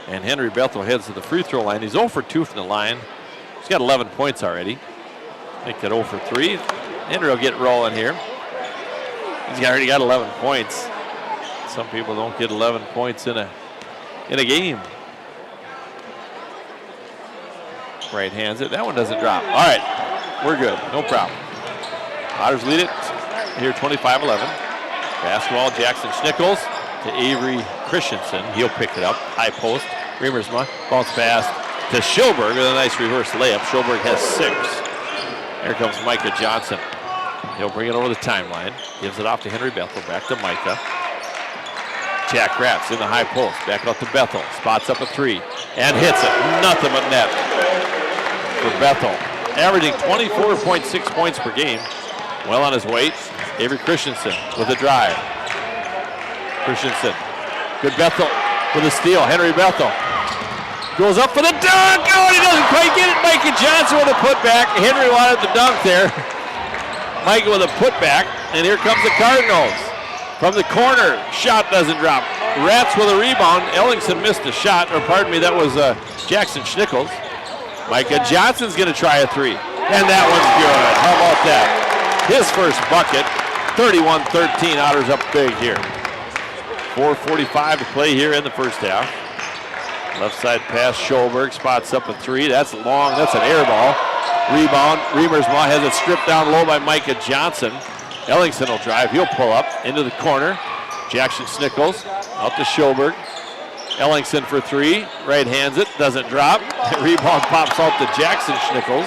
And Henry Bethel heads to the free throw line. He's 0 for 2 from the line. He's got 11 points already. Make that 0 for 3. Henry will get rolling here. He's already got 11 points. Some people don't get 11 points in a game. Right hands it. That one doesn't drop. All right, we're good. No problem. Otters lead it here 25-11. Basketball, Jackson Schnickels to Avery Christensen. He'll pick it up. High post. Remersma bounce pass to Schoberg with a nice reverse layup. Schoberg has 6. Here comes Micah Johnson. He'll bring it over the timeline. Gives it off to Henry Bethel. Back to Micah. Jack Ratz in the high post. Back out to Bethel. Spots up a three. And hits it. Nothing but net for Bethel. Averaging 24.6 points per game. Well on his way. Avery Christensen with a drive. Christensen. Good Bethel with a steal. Henry Bethel goes up for the dunk. Oh, he doesn't quite get it. Micah Johnson with a putback. Henry wanted the dunk there. Micah with a putback, and here comes the Cardinals. From the corner, shot doesn't drop. Ratz with a rebound. Ellingson missed a shot, or pardon me, that was Jackson Schnickels. Micah Johnson's going to try a three, and that one's good. How about that? His first bucket, 31-13. Otters up big here. 4:45 to play here in the first half. Left side pass, Schoberg spots up a three. That's long, that's an air ball. Rebound, Remersma has it stripped down low by Micah Johnson. Ellingson will drive, he'll pull up into the corner. Jackson Schnickels out to Schoberg. Ellingson for three, right hands it, doesn't drop. Rebound pops out to Jackson Schnickels.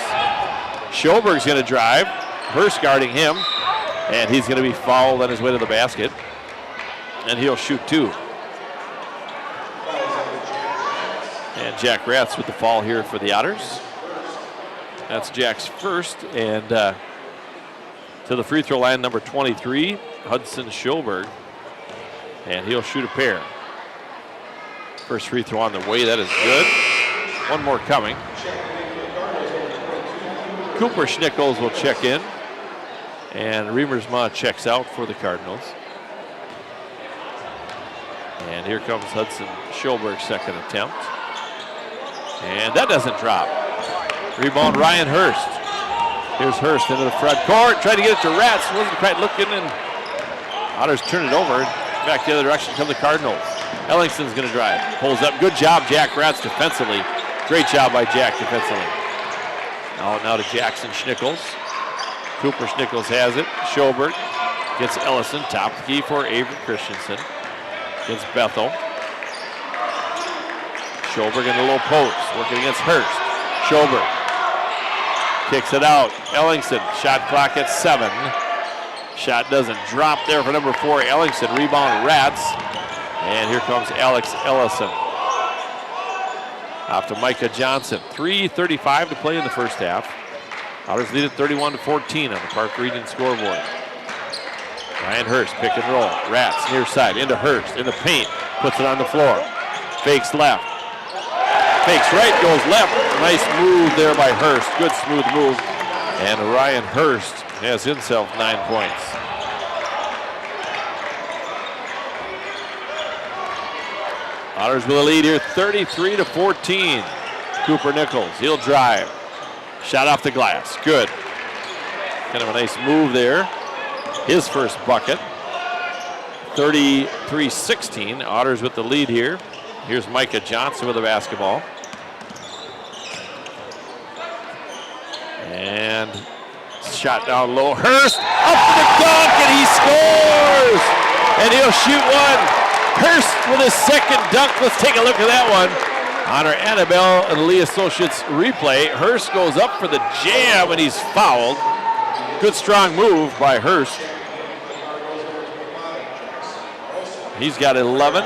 Schoberg's gonna drive, Hurst guarding him, and he's gonna be fouled on his way to the basket. And he'll shoot two. And Jack Ratz with the foul here for the Otters. That's Jack's first, and to the free throw line, number 23, Hudson Schoberg, and he'll shoot a pair. First free throw on the way, that is good. One more coming. Cooper Schnickels will check in, and Remersma checks out for the Cardinals. And here comes Hudson Schoberg's second attempt. And that doesn't drop. Rebound, Ryan Hurst. Here's Hurst into the front court. Tried to get it to Ratz. Wasn't quite looking, and Otters turn it over. Back the other direction come the Cardinals. Ellingson's going to drive. Pulls up. Good job, Jack Ratz, defensively. Great job by Jack defensively. Now to Jackson Schnickels. Cooper Schnickels has it. Schobert gets Ellison. Top of the key for Avery Christensen. Gets Bethel. Schobert in the low post. Working against Hurst. Schobert kicks it out. Ellingson. Shot clock at 7. Shot doesn't drop there for number 4, Ellingson. Rebound, Rats. And here comes Alex Ellison. Off to Micah Johnson. 3:35 to play in the first half. Otters lead at 31-14 on the Park Region scoreboard. Ryan Hurst, pick and roll. Rats near side, into Hurst, in the paint. Puts it on the floor. Fakes left. Fakes right, goes left. Nice move there by Hurst. Good smooth move. And Ryan Hurst has himself 9 points. Otters with a lead here, 33-14. Cooper Nichols, he'll drive. Shot off the glass, good. Kind of a nice move there. His first bucket. 33-16, Otters with the lead here. Here's Micah Johnson with the basketball. And shot down low. Hurst up for the dunk, and he scores! And he'll shoot one. Hurst with his second dunk. Let's take a look at that one. On our Annabelle and Lee Associates replay, Hurst goes up for the jam, and he's fouled. Good strong move by Hurst. He's got 11.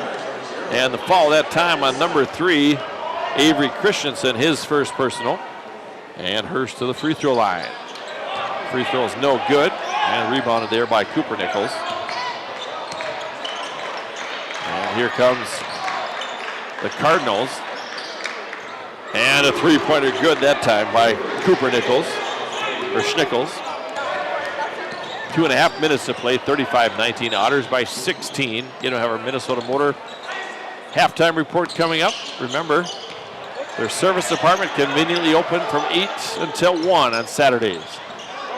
And the foul that time on number 3, Avery Christensen, his first personal. And Hurst to the free throw line. Free throw is no good. And rebounded there by Cooper Nichols. And here comes the Cardinals. And a three-pointer good that time by Cooper Nichols, or Schnickels. 2.5 minutes to play, 35-19. Otters by 16. You know, have our Minnesota Motor halftime report coming up. Remember, their service department conveniently open from 8 until 1 on Saturdays.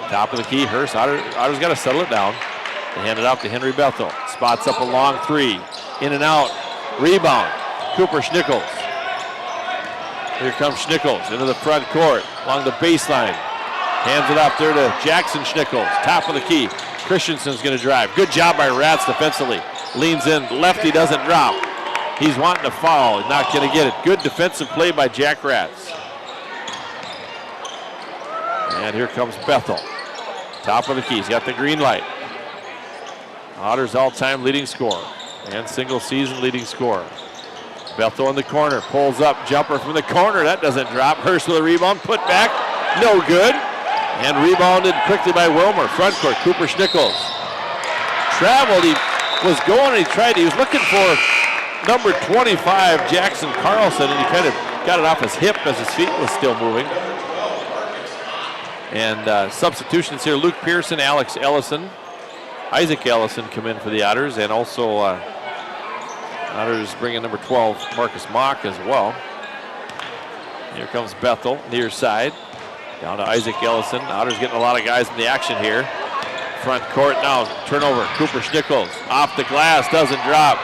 Top of the key, Hurst. Otters got to settle it down. They hand it off to Henry Bethel. Spots up a long 3. In and out. Rebound. Cooper Schnickels. Here comes Schnickels into the front court along the baseline. Hands it off there to Jackson Schnickels. Top of the key. Christensen's going to drive. Good job by Rats defensively. Leans in. Lefty doesn't drop. He's wanting to foul. He's not going to get it. Good defensive play by Jack Rats. And here comes Bethel. Top of the key. He's got the green light. Otters all-time leading scorer and single-season leading scorer. Bethel in the corner. Pulls up. Jumper from the corner. That doesn't drop. Hurst with a rebound. Put back. No good. And rebounded quickly by Willmar. Front court. Cooper Schnickels. Traveled. He was going. He was looking for number 25, Jackson Carlson, and he kind of got it off his hip as his feet was still moving. And substitutions here, Luke Pearson, Alex Ellison, Isaac Ellison come in for the Otters, and also Otters bring in number 12, Marcus Mock as well. Here comes Bethel, near side, down to Isaac Ellison. Otters getting a lot of guys in the action here. Front court now, turnover, Cooper Schnickels, off the glass, doesn't drop.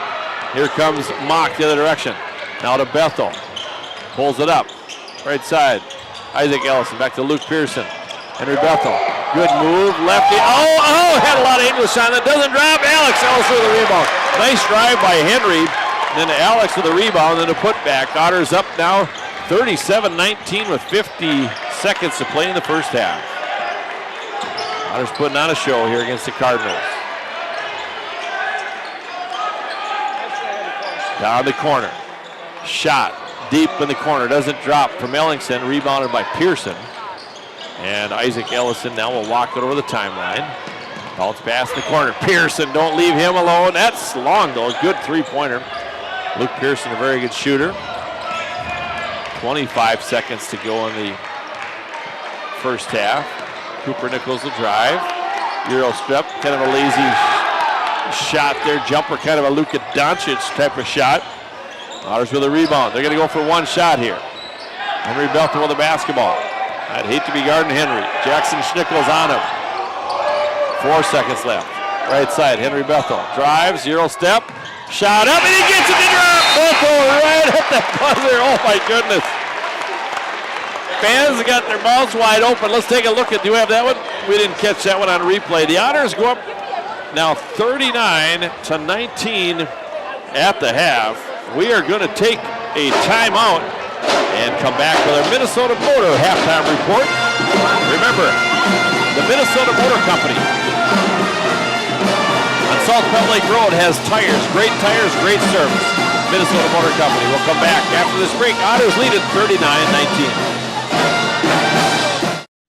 Here comes Mock the other direction. Now to Bethel. Pulls it up. Right side. Isaac Ellison back to Luke Pearson. Henry Bethel. Good move. Lefty. Had a lot of English on it. Doesn't drop. Alex Ellison with the rebound. Nice drive by Henry. And then Alex with the rebound and a putback. Otters up now 37-19 with 50 seconds to play in the first half. Otters putting on a show here against the Cardinals. Down the corner. Shot deep in the corner. Doesn't drop from Ellingson. Rebounded by Pearson. And Isaac Ellison now will walk it over the timeline. Bounce pass in the corner. Pearson, don't leave him alone. That's long though. Good three-pointer. Luke Pearson, a very good shooter. 25 seconds to go in the first half. Cooper Nichols will drive. Euro step. Kind of a lazy shot there, jumper, kind of a Luka Doncic type of shot. Otters with a rebound. They're going to go for one shot here. Henry Bethel with the basketball. I'd hate to be guarding Henry. Jackson Schnickels on him. 4 seconds left. Right side, Henry Bethel drives, Euro step, shot up, and he gets it to drop. Bethel right at the buzzer. Oh my goodness. Fans have got their mouths wide open. Let's take a look at, do you have that one? We didn't catch that one on replay. The Otters go up now 39-19 at the half. We are going to take a timeout and come back with our Minnesota Motor halftime report. Remember, the Minnesota Motor Company on South Bell Lake Road has tires, great service. Minnesota Motor Company. We'll come back after this break. Otters lead at 39-19.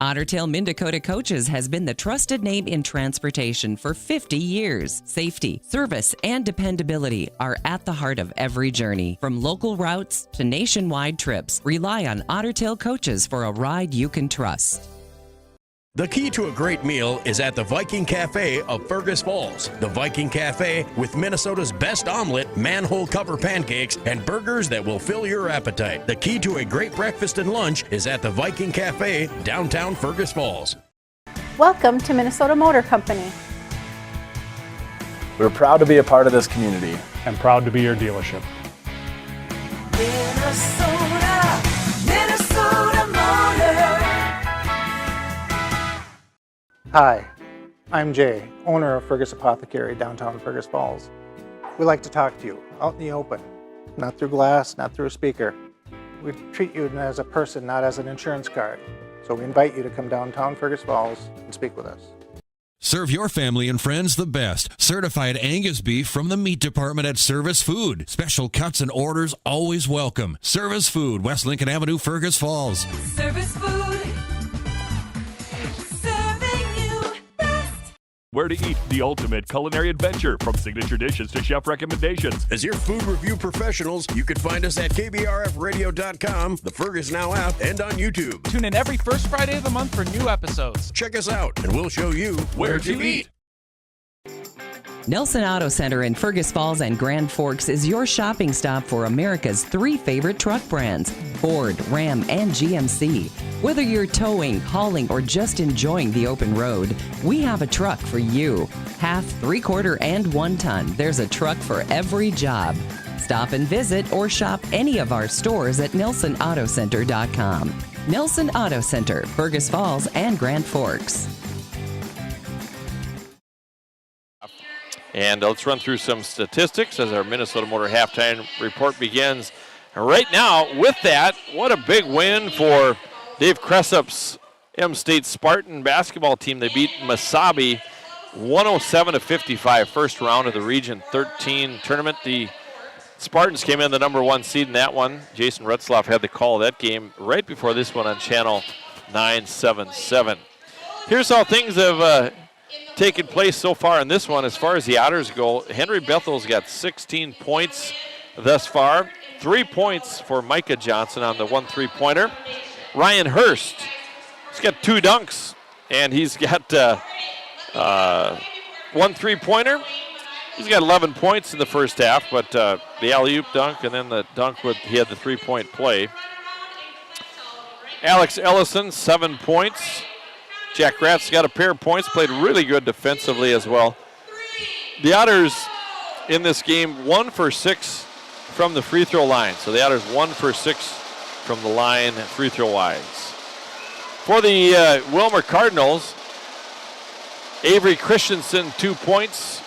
Otter Tail Minn-Dakota Coaches has been the trusted name in transportation for 50 years. Safety, service, and dependability are at the heart of every journey. From local routes to nationwide trips, rely on Otter Tail Coaches for a ride you can trust. The key to a great meal is at the Viking Cafe of Fergus Falls. The Viking Cafe with Minnesota's best omelet, manhole cover pancakes, and burgers that will fill your appetite. The key to a great breakfast and lunch is at the Viking Cafe, downtown Fergus Falls. Welcome to Minnesota Motor Company. We're proud to be a part of this community. And proud to be your dealership. Minnesota Motor. Hi, I'm Jay, owner of Fergus Apothecary, downtown Fergus Falls. We like to talk to you out in the open, not through glass, not through a speaker. We treat you as a person, not as an insurance card. So we invite you to come downtown Fergus Falls and speak with us. Serve your family and friends the best. Certified Angus beef from the meat department at Service Food. Special cuts and orders always welcome. Service Food, West Lincoln Avenue, Fergus Falls. Service Food. Where to eat, the ultimate culinary adventure, from signature dishes to chef recommendations. As your food review professionals, you can find us at KBRFradio.com, the Fergus Now app, and on YouTube. Tune in every first Friday of the month for new episodes. Check us out, and we'll show you where to eat. Nelson Auto Center in Fergus Falls and Grand Forks is your shopping stop for America's 3 favorite truck brands, Ford, Ram, and GMC. Whether you're towing, hauling, or just enjoying the open road, we have a truck for you. Half, 3/4, and 1 ton, there's a truck for every job. Stop and visit or shop any of our stores at NelsonAutoCenter.com. Nelson Auto Center, Fergus Falls and Grand Forks. And let's run through some statistics as our Minnesota Motor halftime report begins. And right now, with that, what a big win for Dave Cressup's M-State Spartan basketball team. They beat Mesabi 107-55, first round of the Region 13 tournament. The Spartans came in the number 1 seed in that one. Jason Retzloff had the call of that game right before this one on Channel 977. Here's how things have taken place so far in this one. As far as the Otters go, Henry Bethel's got 16 points thus far. 3 points for Micah Johnson on the 1 3-pointer. Ryan Hurst, he's got 2 dunks, and he's got 1 3-pointer. He's got 11 points in the first half, but the alley-oop dunk and then the dunk he had the 3-point play. Alex Ellison, 7 points. Jack Rath's got a pair of points, played really good defensively as well. The Otters in this game 1 for 6 from the free throw line. So the Otters 1 for 6 from the line free throw wise. For the Willmar Cardinals, Avery Christensen 2 points.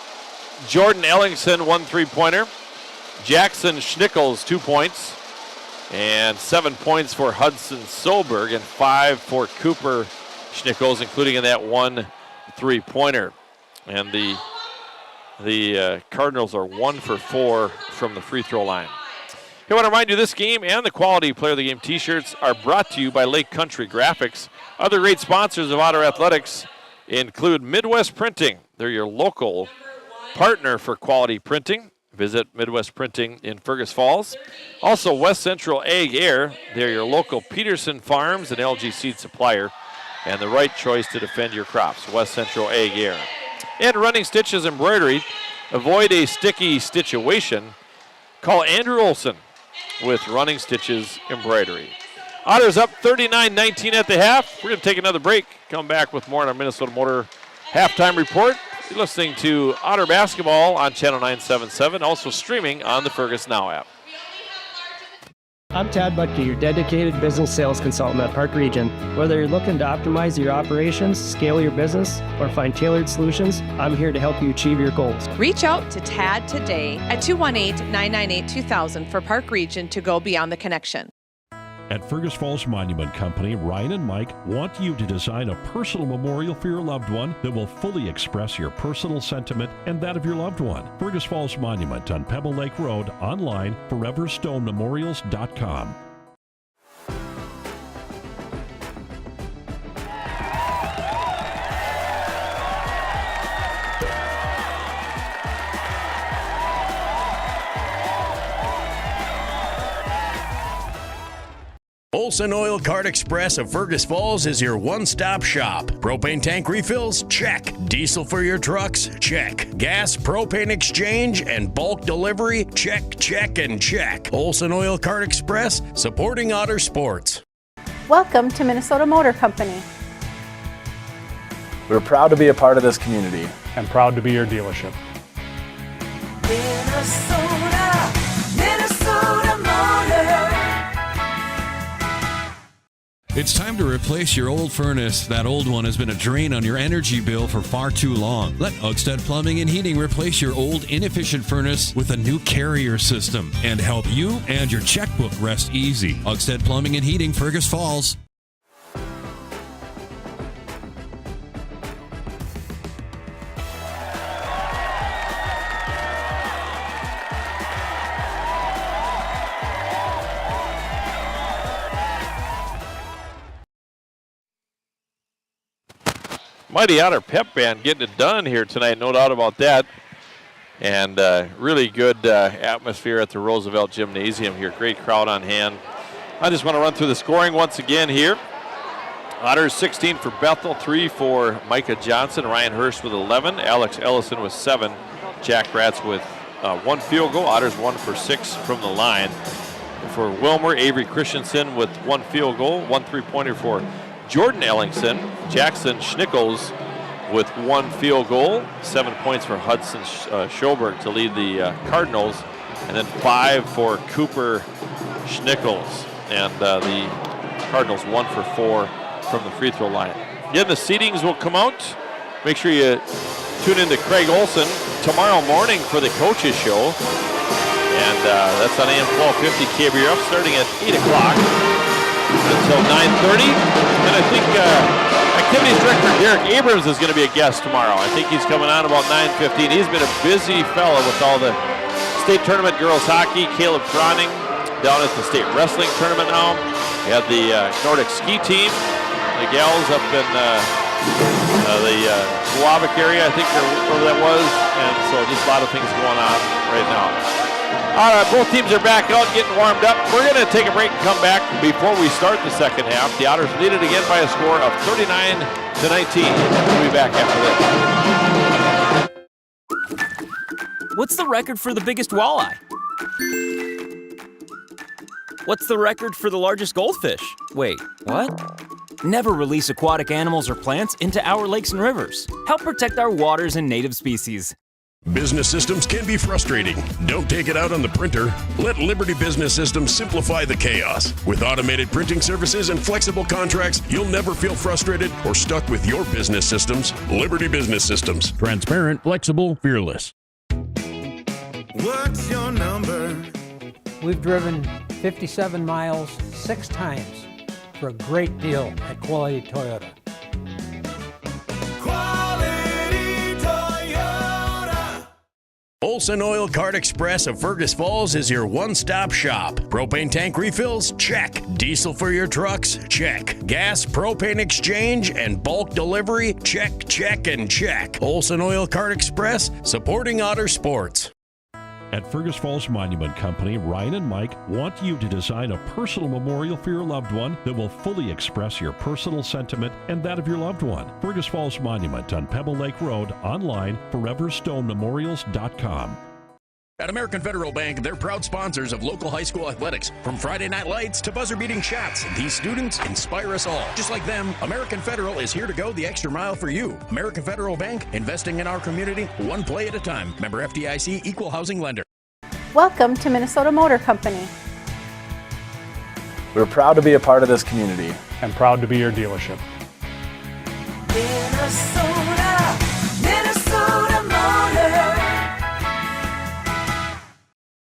Jordan Ellingson 1 3-pointer. Jackson Schnickels 2 points. And 7 points for Hudson Solberg and 5 for Cooper Schnickels, including in that 1 3-pointer. And the Cardinals are 1 for 4 from the free throw line. I want to remind you this game and the Quality Player of the Game t-shirts are brought to you by Lake Country Graphics. Other great sponsors of Otter Athletics include Midwest Printing. They're your local partner for quality printing. Visit Midwest Printing in Fergus Falls. Also West Central Ag Air. They're your local Peterson Farms and LG seed supplier, and the right choice to defend your crops, West Central Ag Air. And Running Stitches Embroidery. Avoid a sticky situation. Call Andrew Olson with Running Stitches Embroidery. Otters up 39-19 at the half. We're going to take another break. Come back with more on our Minnesota Motor halftime report. You're listening to Otter Basketball on Channel 977, also streaming on the Fergus Now app. I'm Tad Butke, your dedicated business sales consultant at Park Region. Whether you're looking to optimize your operations, scale your business, or find tailored solutions, I'm here to help you achieve your goals. Reach out to Tad today at 218-998-2000 for Park Region to go beyond the connection. At Fergus Falls Monument Company, Ryan and Mike want you to design a personal memorial for your loved one that will fully express your personal sentiment and that of your loved one. Fergus Falls Monument on Pebble Lake Road, online, foreverstonememorials.com. Olson Oil Card Express of Fergus Falls is your one-stop shop. Propane tank refills? Check. Diesel for your trucks? Check. Gas, propane exchange, and bulk delivery? Check, check, and check. Olson Oil Card Express, supporting Otter sports. Welcome to Minnesota Motor Company. We're proud to be a part of this community. And proud to be your dealership. Minnesota Motor. It's time to replace your old furnace. That old one has been a drain on your energy bill for far too long. Let Otters Plumbing and Heating replace your old inefficient furnace with a new carrier system and help you and your checkbook rest easy. Otters Plumbing and Heating, Fergus Falls. Mighty Otter Pep Band getting it done here tonight, no doubt about that. And really good atmosphere at the Roosevelt Gymnasium here. Great crowd on hand. I just want to run through the scoring once again here. Otters 16 for Bethel, 3 for Micah Johnson, Ryan Hurst with 11, Alex Ellison with 7, Jack Ratz with 1 field goal. Otters 1 for 6 from the line. For Willmar, Avery Christensen with 1 field goal, 1 3-pointer for Jordan Ellingson. Jackson Schnickels with 1 field goal, 7 points for Hudson Schoberg to lead the Cardinals, and then 5 for Cooper Schnickels. And the Cardinals 1 for 4 from the free throw line. Again, the seedings will come out. Make sure you tune in to Craig Olson tomorrow morning for the coaches show. And that's on AM 1250 KBRF starting at 8 o'clock. Until 9:30, and I think Activities Director Derek Abrams is going to be a guest tomorrow. I think he's coming on about 9:15. He's been a busy fella with all the state tournament girls hockey. Caleb Froning down at the state wrestling tournament now. We had the Nordic ski team, the gals up in the Waback area, I think, or wherever that was, and so just a lot of things going on right now. All right, both teams are back out, getting warmed up. We're going to take a break and come back before we start the second half. The Otters lead it again by a score of 39-19. We'll be back after this. What's the record for the biggest walleye? What's the record for the largest goldfish? Wait, what? Never release aquatic animals or plants into our lakes and rivers. Help protect our waters and native species. Business systems can be frustrating. Don't take it out on the printer. Let Liberty Business Systems simplify the chaos. With automated printing services and flexible contracts, you'll never feel frustrated or stuck with your business systems. Liberty Business Systems. Transparent, flexible, fearless. What's your number? We've driven 57 miles 6 times for a great deal at Quality Toyota. Olson Oil Card Express of Fergus Falls is your one-stop shop. Propane tank refills? Check. Diesel for your trucks? Check. Gas, propane exchange, and bulk delivery? Check, check, and check. Olson Oil Card Express, supporting Otter sports. At Fergus Falls Monument Company, Ryan and Mike want you to design a personal memorial for your loved one that will fully express your personal sentiment and that of your loved one. Fergus Falls Monument on Pebble Lake Road, online, foreverstonememorials.com. At American Federal Bank, they're proud sponsors of local high school athletics. From Friday night lights to buzzer-beating shots, these students inspire us all. Just like them, American Federal is here to go the extra mile for you. American Federal Bank, investing in our community, one play at a time. Member FDIC, equal housing lender. Welcome to Minnesota Motor Company. We're proud to be a part of this community. And proud to be your dealership. Minnesota Motor.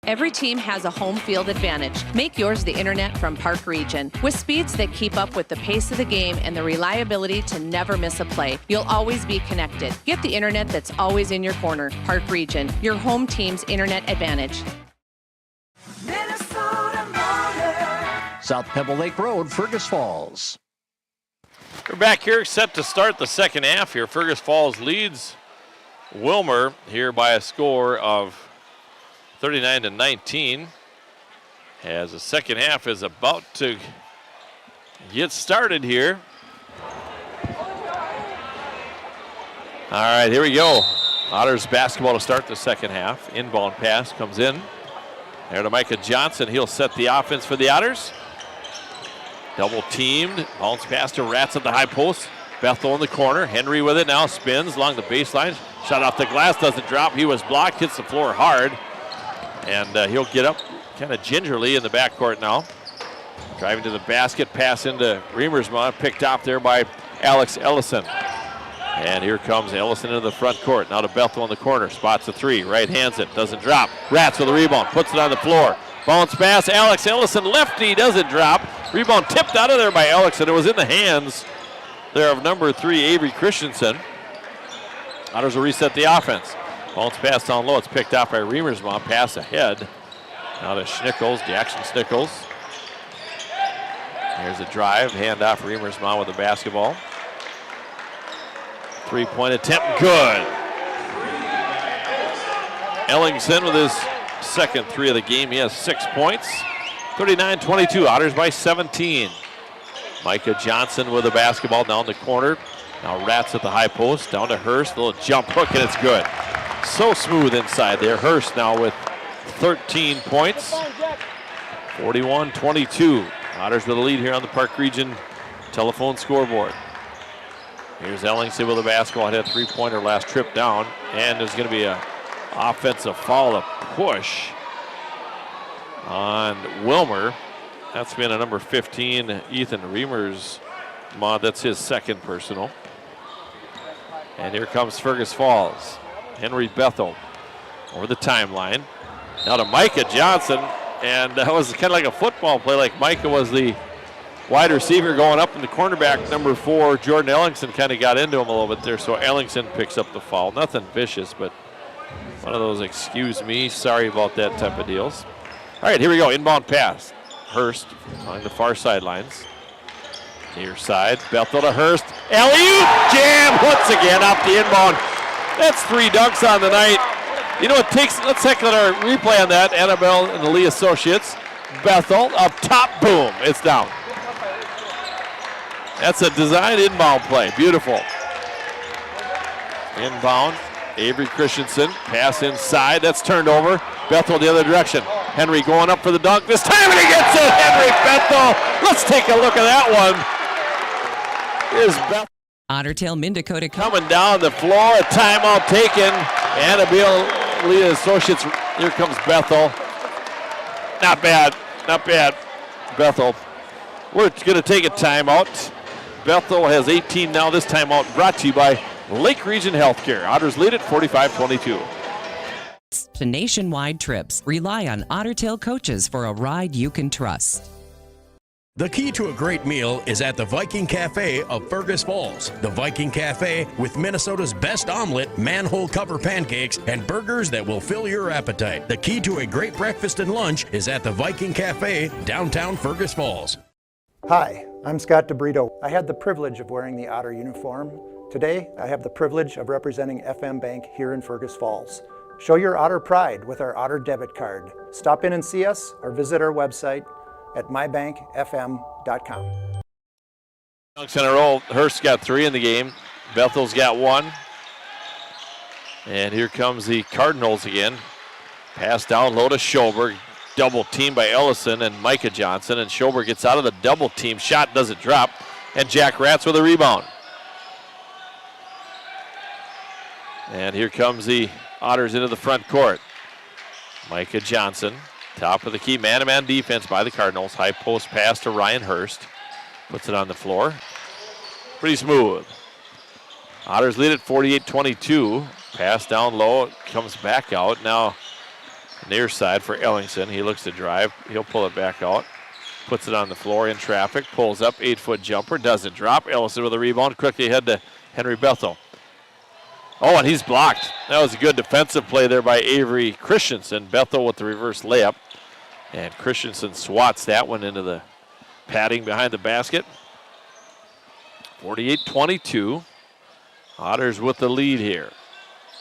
Every team has a home field advantage. Make yours the internet from Park Region. With speeds that keep up with the pace of the game and the reliability to never miss a play, you'll always be connected. Get the internet that's always in your corner. Park Region, your home team's internet advantage. Minnesota Motor. South Pebble Lake Road, Fergus Falls. We're back here, set to start the second half here. Fergus Falls leads Willmar here by a score of 39-19. As the second half is about to get started here. All right, here we go. Otters basketball to start the second half. Inbound pass comes in. There to Micah Johnson. He'll set the offense for the Otters. Double teamed. Bounce pass to Rats at the high post. Bethel in the corner. Henry with it now. Spins along the baseline. Shot off the glass. Doesn't drop. He was blocked. Hits the floor hard. And he'll get up kind of gingerly in the backcourt now. Driving to the basket. Pass into Remersma. Picked off there by Alex Ellison. And here comes Ellison into the front court. Now to Bethel in the corner. Spots a three. Right hands it. Doesn't drop. Rats with the rebound. Puts it on the floor. Bounce pass. Alex Ellison lefty. Doesn't drop. Rebound tipped out of there by Alex, and it was in the hands there of number 3, Avery Christensen. Otters will reset the offense. Bounce pass down low. It's picked off by Remersma. Pass ahead. Now to Schnickles. Jackson Schnickles. Here's a drive. Hand off Remersma with the basketball. Three-point attempt. Good. Ellingson with his second three of the game. He has 6 points. 39-22. Otters by 17. Micah Johnson with the basketball down the corner. Now Rats at the high post. Down to Hurst. A little jump hook, and it's good. So smooth inside there. Hurst now with 13 points. 41-22. Otters with a lead here on the Park Region telephone scoreboard. Here's Ellingson with the basketball. Had a three-pointer last trip down. And there's going to be an offensive foul, a push on Willmar. That's been a number 15, Ethan Remersma. That's his second personal. And here comes Fergus Falls. Henry Bethel over the timeline. Now to Micah Johnson. And that was kind of like a football play, like Micah was the wide receiver going up, and the cornerback, number 4, Jordan Ellingson, kind of got into him a little bit there. So Ellingson picks up the foul. Nothing vicious, but one of those excuse me, sorry about that type of deals. All right, here we go. Inbound pass. Hurst on the far sidelines. Near side. Bethel to Hurst. Alley-oop jam once again off the inbound. That's 3 dunks on the night. You know, it takes, let's check out our replay on that. Annabelle and the Lee Associates. Bethel up top, boom, it's down. That's a designed inbound play. Beautiful. Inbound. Avery Christensen. Pass inside. That's turned over. Bethel the other direction. Henry going up for the dunk. This time, and he gets it. Henry Bethel. Let's take a look at that one. Here's Bethel. Ottertail, Minn-Dakota coming down the floor. A timeout taken. Annabelle Lee Associates. Here comes Bethel. Not bad. Not bad. Bethel. We're going to take a timeout. Bethel has 18 now. This timeout brought to you by Lake Region Healthcare. Otters lead at 45-22. To nationwide trips, rely on Ottertail coaches for a ride you can trust. The key to a great meal is at the Viking Cafe of Fergus Falls. The Viking Cafe with Minnesota's best omelet, manhole cover pancakes, and burgers that will fill your appetite. The key to a great breakfast and lunch is at the Viking Cafe, downtown Fergus Falls. Hi, I'm Scott DeBrito. I had the privilege of wearing the Otter uniform. Today, I have the privilege of representing FM Bank here in Fergus Falls. Show your Otter pride with our Otter debit card. Stop in and see us or visit our website at mybankfm.com. Dunks in a row. Hurst got 3 in the game. Bethel's got 1. And here comes the Cardinals again. Pass down low to Schoberg. Double team by Ellison and Micah Johnson. And Schoberg gets out of the double team. Shot doesn't drop. And Jack Ratz with a rebound. And here comes the Otters into the front court. Micah Johnson Top of the key, man-to-man defense by the Cardinals. High post pass to Ryan Hurst. Puts it on the floor. Pretty smooth. Otters lead at 48-22. Pass down low, comes back out. Now near side for Ellingson. He looks to drive. He'll pull it back out. Puts it on the floor in traffic. Pulls up, 8-foot jumper. Doesn't drop. Ellison with a rebound. Quickly ahead to Henry Bethel. Oh, and he's blocked. That was a good defensive play there by Avery Christensen. Bethel with the reverse layup. And Christensen swats that one into the padding behind the basket. 48-22. Otters with the lead here.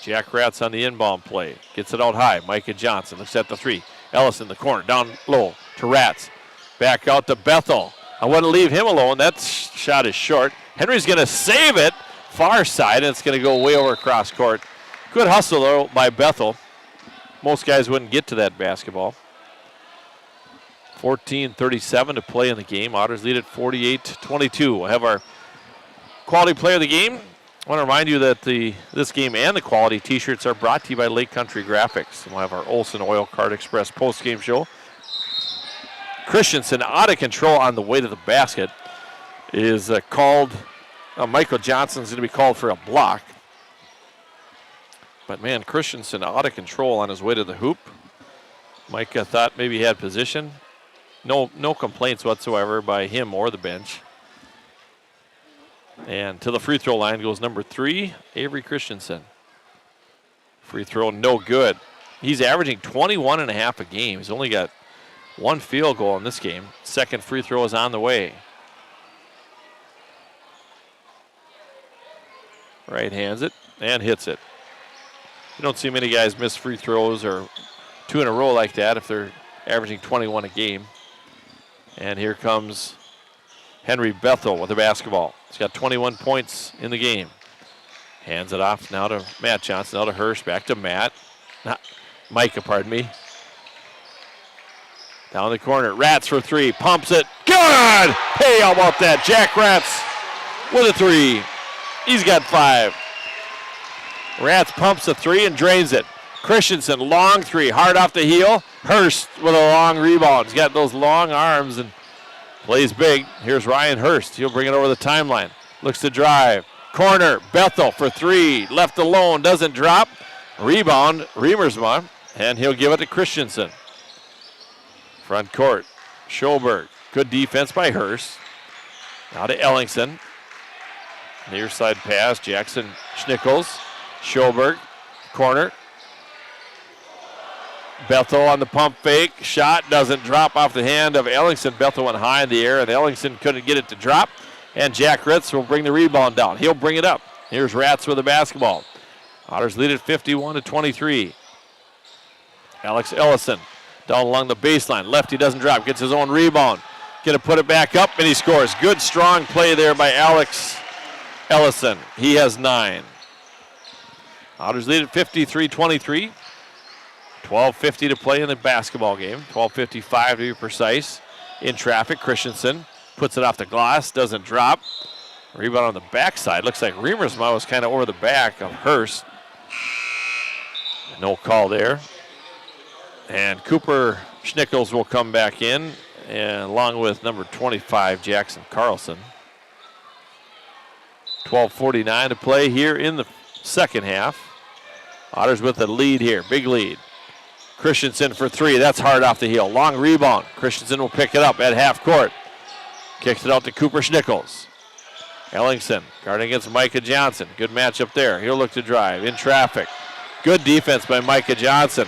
Jack Ratz on the inbound play. Gets it out high. Micah Johnson looks at the three. Ellis in the corner. Down low to Ratz. Back out to Bethel. I wouldn't leave him alone. That shot is short. Henry's going to save it. Far side, and it's going to go way over cross court. Good hustle, though, by Bethel. Most guys wouldn't get to that basketball. 14:37 to play in the game. Otters lead at 48-22. We'll have our quality player of the game. I want to remind you that this game and the quality T-shirts are brought to you by Lake Country Graphics. We'll have our Olson Oil Card Express post-game show. Christensen out of control on the way to the basket is called. Michael Johnson's going to be called for a block. But, man, Christensen out of control on his way to the hoop. Micah thought maybe he had position. No complaints whatsoever by him or the bench. And to the free throw line goes number 3, Avery Christensen. Free throw no good. He's averaging 21.5 a game. He's only got 1 field goal in this game. Second free throw is on the way. Right hands it and hits it. You don't see many guys miss free throws or 2 in a row like that if they're averaging 21 a game. And here comes Henry Bethel with the basketball. He's got 21 points in the game. Hands it off now to Matt Johnson, now to Hirsch, back to Matt. Micah, pardon me. Down the corner, Ratz for 3, pumps it. Good! Hey, how about that? Jack Ratz with a 3. He's got 5. Ratz pumps a 3 and drains it. Christensen, long 3, hard off the heel. Hurst with a long rebound. He's got those long arms and plays big. Here's Ryan Hurst. He'll bring it over the timeline. Looks to drive. Corner, Bethel for 3. Left alone, doesn't drop. Rebound, Riemersma, and he'll give it to Christensen. Front court, Schoberg. Good defense by Hurst. Now to Ellingson. Near side pass, Jackson Schnickels. Schoberg, corner. Bethel on the pump fake. Shot doesn't drop off the hand of Ellingson. Bethel went high in the air, and Ellingson couldn't get it to drop. And Jack Ritz will bring the rebound down. He'll bring it up. Here's Ratz with the basketball. Otters lead at 51-23. Alex Ellison down along the baseline. Lefty doesn't drop. Gets his own rebound. Going to put it back up, and he scores. Good, strong play there by Alex Ellison. He has 9. Otters lead at 53-23. 12:50 to play in the basketball game. 12:55 to be precise. In traffic, Christensen puts it off the glass, doesn't drop. Rebound on the backside. Looks like Riemersma was kind of over the back of Hurst. No call there. And Cooper Schnickels will come back in, and along with number 25, Jackson Carlson. 12:49 to play here in the second half. Otters with the lead here, big lead. Christensen for 3, that's hard off the heel. Long rebound. Christensen will pick it up at half court. Kicks it out to Cooper Schnickels. Ellingson guarding against Micah Johnson. Good matchup there. He'll look to drive in traffic. Good defense by Micah Johnson.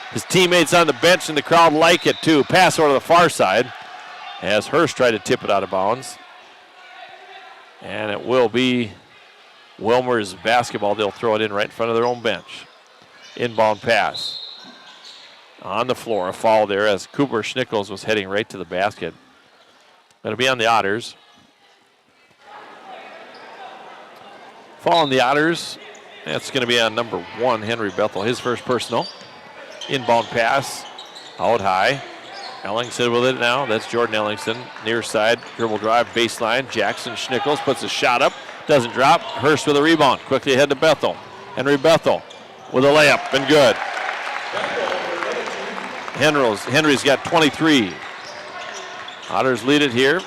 His teammates on the bench and the crowd like it too. Pass over to the far side as Hurst tried to tip it out of bounds. And it will be Willmar's basketball. They'll throw it in right in front of their own bench. Inbound pass. On the floor, a foul there as Cooper Schnickels was heading right to the basket. Going to be on the Otters. Foul on the Otters. That's going to be on number 1, Henry Bethel, his first personal. Inbound pass, out high. Ellingson with it now. That's Jordan Ellingson. Near side, dribble drive, baseline. Jackson Schnickels puts a shot up. Doesn't drop. Hurst with a rebound. Quickly ahead to Bethel. Henry Bethel with a layup and good. Henry's got 23. Otters lead it here.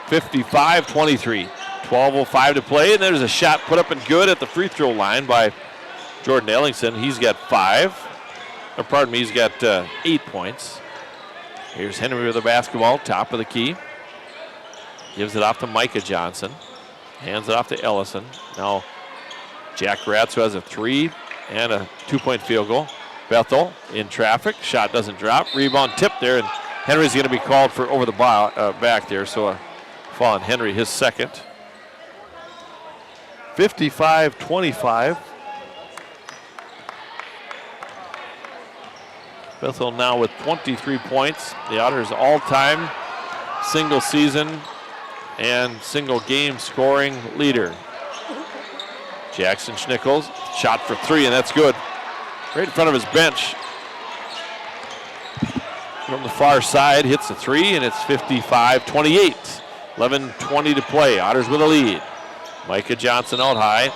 55-23. 12:05 to play, and there's a shot put up and good at the free throw line by Jordan Ellingson. He's got 5. Or pardon me, he's got 8 points. Here's Henry with the basketball, top of the key. Gives it off to Micah Johnson. Hands it off to Ellison. Now Jack Ratz, who has a 3 and a 2-point field goal. Bethel in traffic. Shot doesn't drop. Rebound tip there, and Henry's going to be called for over the back there. So a foul on Henry, his second. 55-25. Bethel now with 23 points. The Otters all-time single season and single game scoring leader. Jackson Schnickels, shot for 3, and that's good. Right in front of his bench. From the far side, hits the 3, and it's 55-28. 11:20 to play. Otters with a lead. Micah Johnson out high,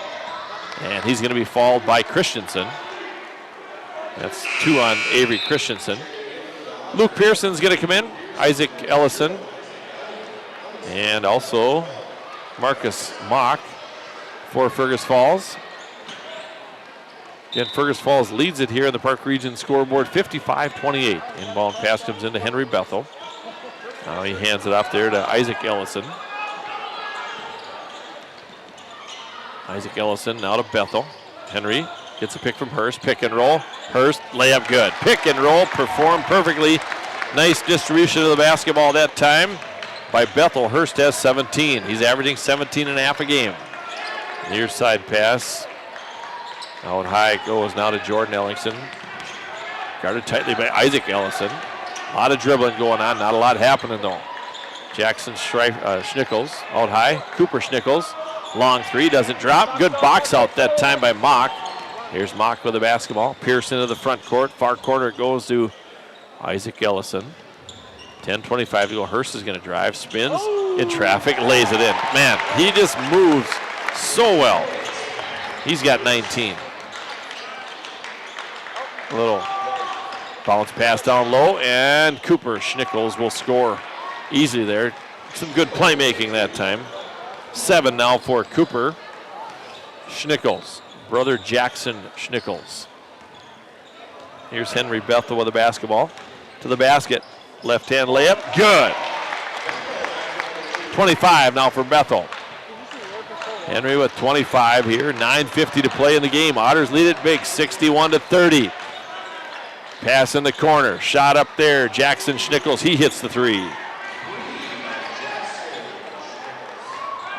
and he's going to be fouled by Christensen. That's 2 on Avery Christensen. Luke Pearson's going to come in. Isaac Ellison. And also Marcus Mock for Fergus Falls. Again, Fergus Falls leads it here in the Park Region scoreboard, 55-28. Inbound pass comes into Henry Bethel. Now he hands it off there to Isaac Ellison. Isaac Ellison now to Bethel. Henry gets a pick from Hurst. Pick and roll. Hurst, layup good. Pick and roll, performed perfectly. Nice distribution of the basketball that time by Bethel. Hurst has 17. He's averaging 17 and a half a game. Near side pass. Out high it goes now to Jordan Ellingson. Guarded tightly by Isaac Ellison. A lot of dribbling going on. Not a lot happening though. Jackson Schnickels out high. Cooper Schnickels. Long 3, doesn't drop. Good box out that time by Mock. Here's Mock with the basketball. Pearson to the front court. Far corner it goes to Isaac Ellison. 10:25 to go. Hurst is going to drive. Spins in traffic. Lays it in. Man, he just moves so well. He's got 19. A little bounce pass down low, and Cooper Schnickels will score easily there. Some good playmaking that time. 7 now for Cooper Schnickels, brother Jackson Schnickels. Here's Henry Bethel with the basketball. To the basket. Left-hand layup. Good. 25 now for Bethel. Henry with 25 here. 9:50 to play in the game. Otters lead it big, 61-30. Pass in the corner. Shot up there. Jackson Schnickels. He hits the 3.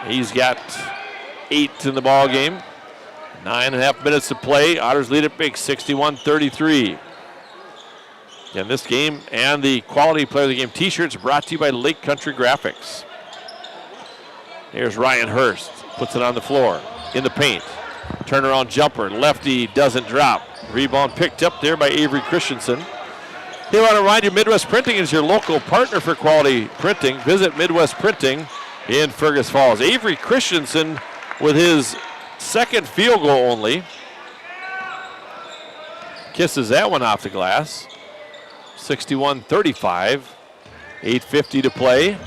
He's got 8 in the ball game. 9.5 minutes to play. Otters lead it big, 61-33. And this game and the Quality Player of the Game t-shirts brought to you by Lake Country Graphics. Here's Ryan Hurst. Puts it on the floor. In the paint. Turnaround jumper. Lefty doesn't drop. Rebound picked up there by Avery Christensen. Hey, I want to remind you, Midwest Printing is your local partner for quality printing. Visit Midwest Printing in Fergus Falls. Avery Christensen with his second field goal only. Kisses that one off the glass. 61-35. 8:50 to play.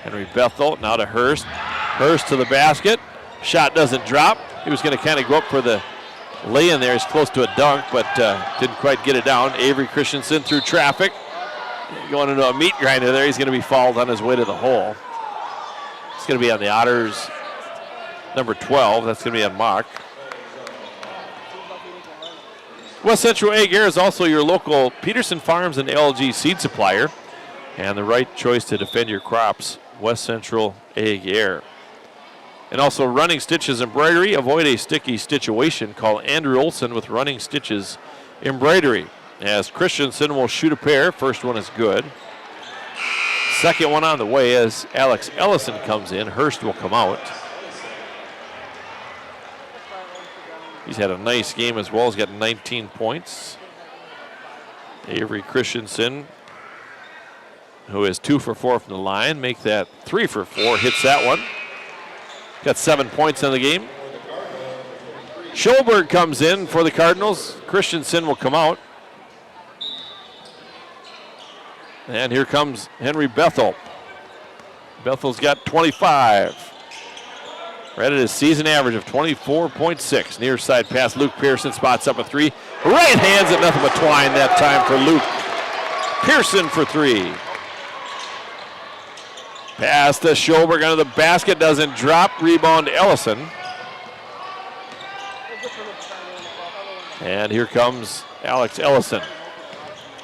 Henry Bethel now to Hurst. Hurst to the basket. Shot doesn't drop. He was going to kind of go up for the lay-in there. He's close to a dunk, but didn't quite get it down. Avery Christensen through traffic. Going into a meat grinder there. He's going to be fouled on his way to the hole. It's going to be on the Otters, number 12. That's going to be on Mock. West Central Ag Air is also your local Peterson Farms and LG seed supplier. And the right choice to defend your crops, West Central Ag Air. And also Running Stitches Embroidery. Avoid a sticky situation. Call Andrew Olson with Running Stitches Embroidery. As Christensen will shoot a pair. First one is good. Second one on the way as Alex Ellison comes in. Hurst will come out. He's had a nice game as well. He's got 19 points. Avery Christensen, who is 2 for 4 from the line, make that 3 for 4. Hits that one. Got 7 points in the game. Schulberg comes in for the Cardinals. Christensen will come out. And here comes Henry Bethel. Bethel's got 25. Right at his season average of 24.6. Near side pass, Luke Pearson spots up a three. Right hands it, nothing but twine that time for Luke Pearson for three. Pass to Schoberg under the basket, doesn't drop. Rebound Ellison. And here comes Alex Ellison.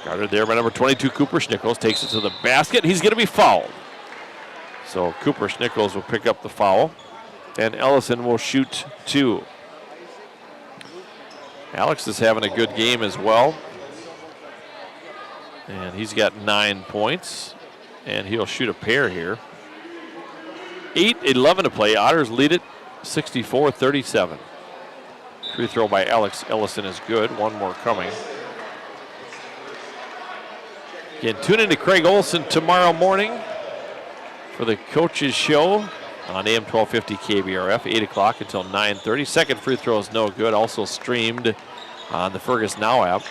Guarded there by number 22, Cooper Schnickles. Takes it to the basket. He's going to be fouled. So Cooper Schnickles will pick up the foul. And Ellison will shoot two. Alex is having a good game as well. And he's got 9 points. And he'll shoot a pair here. 8:11 to play. Otters lead it 64-37. Free throw by Alex Ellison is good. One more coming. Again, tune in to Craig Olson tomorrow morning for the coaches show on AM 1250 KBRF, 8 o'clock until 9:30. Second free throw is no good. Also streamed on the Fergus Now app.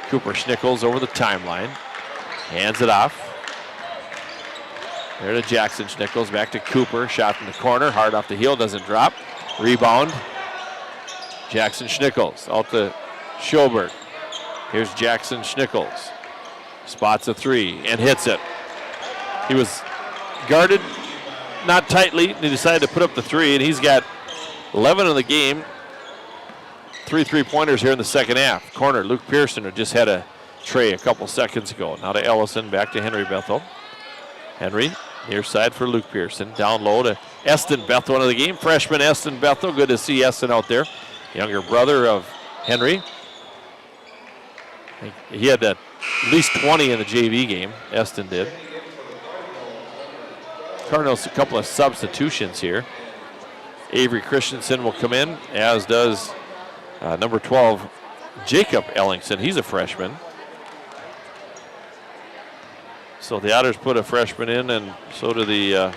Cooper Schnickles over the timeline. Hands it off. There to Jackson Schnickles. Back to Cooper. Shot from the corner. Hard off the heel. Doesn't drop. Rebound. Jackson Schnickles out to Schoberg. Here's Jackson Schnickles. Spots a three and hits it. He was guarded not tightly, and he decided to put up the three, and he's got 11 in the game. 3 3-pointers here in the second half. Corner, Luke Pearson, who just had a tray a couple seconds ago. Now to Ellison, back to Henry Bethel. Henry, near side for Luke Pearson. Down low to Eston Bethel into the game. Freshman Eston Bethel, good to see Eston out there. Younger brother of Henry. He had at least 20 in the JV game, Eston did. Cardinals a couple of substitutions here. Avery Christensen will come in, as does number 12, Jacob Ellingson. He's a freshman. So the Otters put a freshman in, and so do the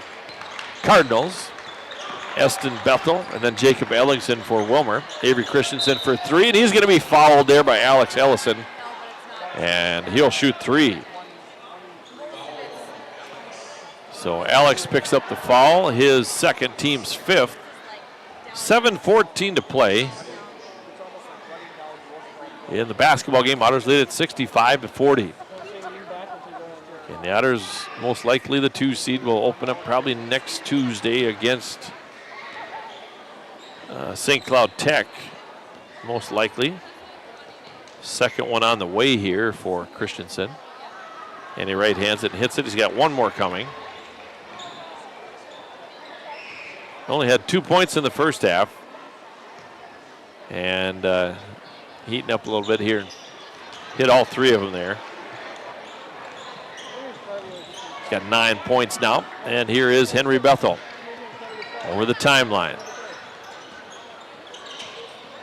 Cardinals. Eston Bethel, and then Jacob Ellingson for Willmar. Avery Christensen for three, and he's going to be fouled there by Alex Ellison. And he'll shoot three. So Alex picks up the foul, his second, team's fifth. 7:14 to play in the basketball game. Otters lead at 65-40. And the Otters, most likely the 2 seed, will open up probably next Tuesday against St. Cloud Tech, most likely. Second one on the way here for Christensen. And he right hands it and hits it. He's got one more coming. Only had 2 points in the first half. And heating up a little bit here. Hit all 3 of them there. He's got 9 points now. And here is Henry Bethel over the timeline.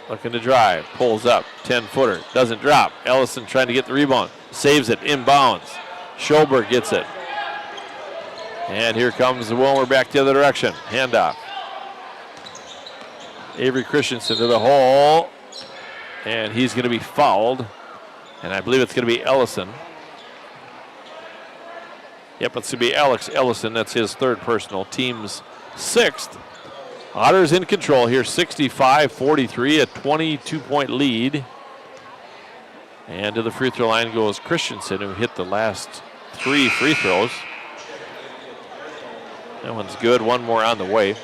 Looking to drive, pulls up, 10-footer, doesn't drop. Ellison trying to get the rebound, saves it, inbounds. Schoberg gets it. And here comes the Willmar back the other direction, handoff. Avery Christensen to the hole, and he's going to be fouled. And I believe it's going to be Ellison. Yep, it's going to be Alex Ellison. That's his third personal, team's 6th. Otters in control here, 65-43, a 22-point lead. And to the free throw line goes Christensen, who hit the last 3 free throws. That one's good, one more on the way.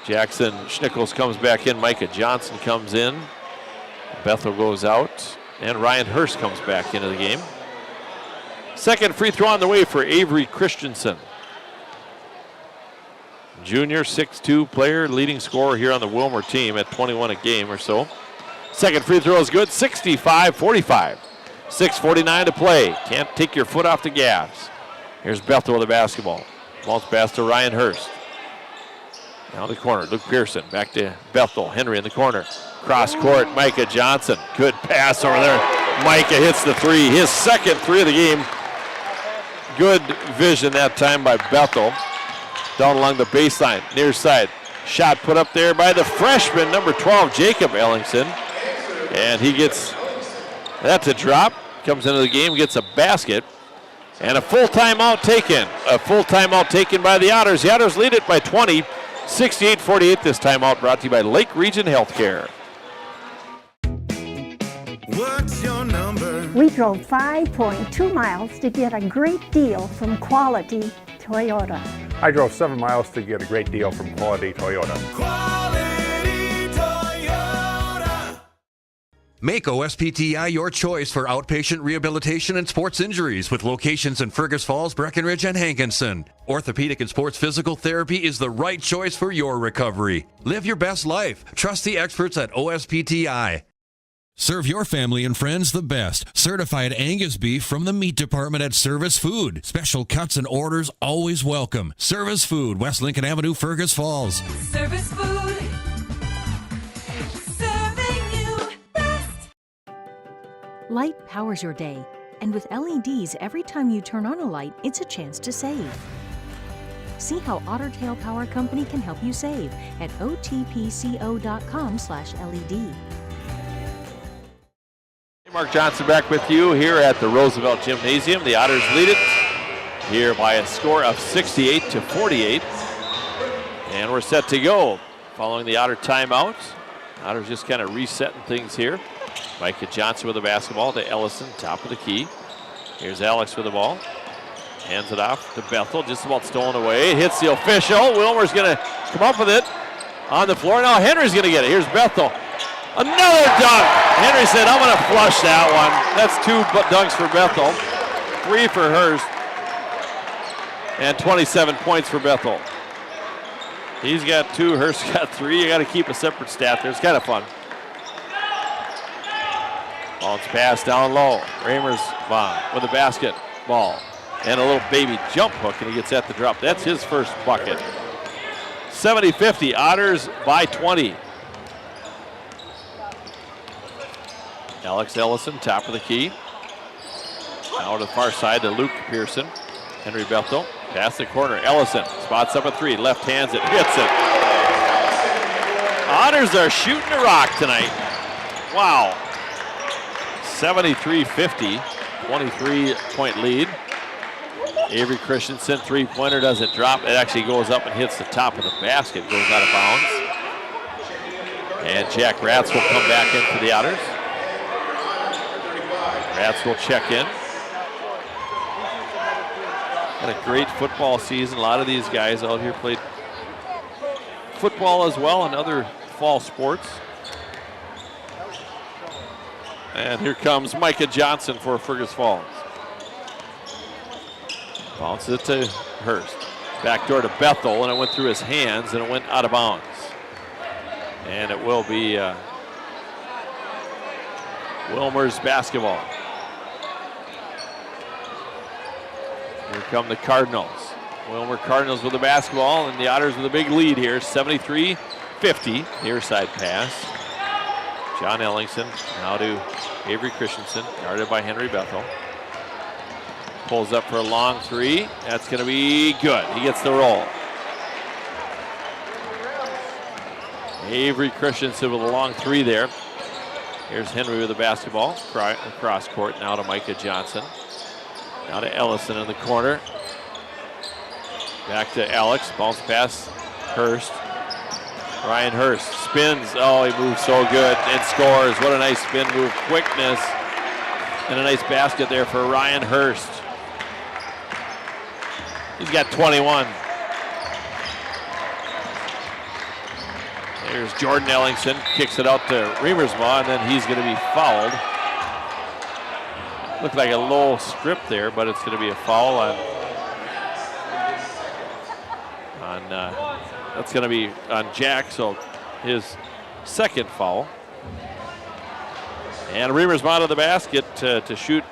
Jackson Schnickles comes back in, Micah Johnson comes in. Bethel goes out, and Ryan Hurst comes back into the game. Second free throw on the way for Avery Christensen. Junior, 6'2" player, leading scorer here on the Willmar team at 21 a game or so. Second free throw is good, 65-45. 6:49 to play. Can't take your foot off the gas. Here's Bethel with the basketball. Bounce pass to Ryan Hurst. Now the corner, Luke Pearson, back to Bethel. Henry in the corner. Cross court, Micah Johnson. Good pass over there. Micah hits the three, his second 3 of the game. Good vision that time by Bethel. Down along the baseline, near side. Shot put up there by the freshman, number 12, Jacob Ellingson. And he gets that to drop. comes into the game, gets a basket, and a full timeout taken. A full timeout taken by the Otters. The Otters lead it by 20, 68-48 this timeout, brought to you by Lake Region Healthcare. What's your number? We drove 5.2 miles to get a great deal from Quality Toyota. I drove 7 miles to get a great deal from Quality Toyota. Quality Toyota. Make OSPTI your choice for outpatient rehabilitation and sports injuries with locations in Fergus Falls, Breckenridge, and Hankinson. Orthopedic and sports physical therapy is the right choice for your recovery. Live your best life. Trust the experts at OSPTI. Serve your family and friends the best. Certified Angus beef from the meat department at Service Food. Special cuts and orders always welcome. Service Food, West Lincoln Avenue, Fergus Falls. Service Food. Serving you best. Light powers your day, and with LEDs, every time you turn on a light, it's a chance to save. See how Otter Tail Power Company can help you save at otpco.com/LED. Mark Johnson back with you here at the Roosevelt Gymnasium. The Otters lead it here by a score of 68-48. And we're set to go following the Otter timeout. Otters just kind of resetting things here. Micah Johnson with the basketball to Ellison, top of the key. Here's Alex with the ball. Hands it off to Bethel, just about stolen away. Hits the official. Willmar's going to come up with it on the floor. Now Henry's going to get it. Here's Bethel. Another dunk. Henry said, I'm going to flush that one. That's 2 dunks for Bethel. 3 for Hurst. And 27 points for Bethel. He's got 2, Hurst got 3. You got to keep a separate stat there. It's kind of fun. Bounce pass down low. Ramers with the basketball. And a little baby jump hook, and he gets at the drop. That's his first bucket. 70-50, Otters by 20. Alex Ellison, top of the key. Now to the far side to Luke Pearson. Henry Bethel, pass the corner. Ellison spots up a 3, left hands it, hits it. Otters are shooting the rock tonight. Wow. 73-50, 23-point lead. Avery Christensen, 3-pointer, doesn't drop. It actually goes up and hits the top of the basket, goes out of bounds. And Jack Ratz will come back in for the Otters. Ratz will check in. Had a great football season. A lot of these guys out here played football as well and other fall sports. And here comes Micah Johnson for Fergus Falls. Bounces it to Hurst. Backdoor to Bethel, and it went through his hands, and it went out of bounds. And it will be Willmar's basketball. Here come the Cardinals. Willmar Cardinals with the basketball, and the Otters with a big lead here, 73-50. Near side pass. John Ellingson now to Avery Christensen, guarded by Henry Bethel. Pulls up for a long 3. That's going to be good. He gets the roll. Avery Christensen with a long 3 there. Here's Henry with the basketball. Cross court now to Micah Johnson. Now to Ellison in the corner. Back to Alex. Bounce pass. Hurst. Ryan Hurst spins. Oh, he moves so good and scores. What a nice spin move. Quickness. And a nice basket there for Ryan Hurst. He's got 21. There's Jordan Ellingson. Kicks it out to Remersma, and then he's going to be fouled. Looked like a low strip there, but it's going to be a foul on that's going to be on Jack, so his second foul. And Remersma out of the basket to shoot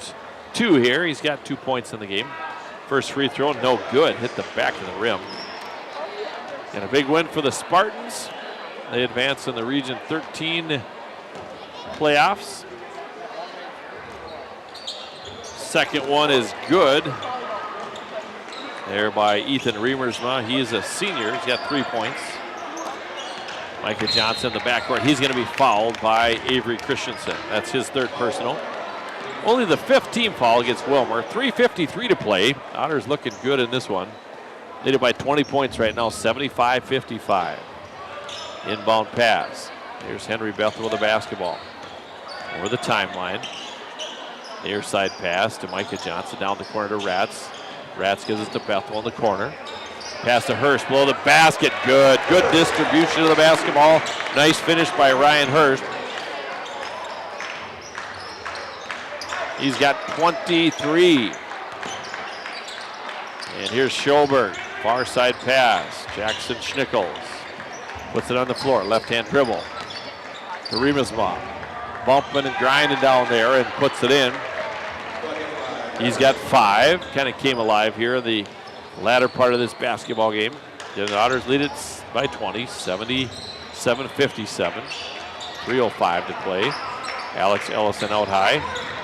2 here. He's got 2 points in the game. First free throw, no good. Hit the back of the rim. And a big win for the Spartans. They advance in the Region 13 playoffs. Second one is good. There by Ethan Remersma. He is a senior. He's got 3 points. Micah Johnson in the backcourt. He's going to be fouled by Avery Christensen. That's his third personal. Only the 5th team foul against Willmar. 3:53 to play. Otters looking good in this one. Leading by 20 points right now, 75-55. Inbound pass. Here's Henry Bethel with the basketball. Over the timeline. Near side pass to Micah Johnson, down the corner to Rats. Rats gives it to Bethel in the corner. Pass to Hurst, below the basket, good. Good distribution of the basketball. Nice finish by Ryan Hurst. He's got 23. And here's Schoberg, far side pass. Jackson Schnickels puts it on the floor, left-hand dribble. To Riemersma, bumping and grinding down there and puts it in. He's got 5, kind of came alive here in the latter part of this basketball game. The Otters lead it by 20, 77-57. 3:05 to play. Alex Ellison out high,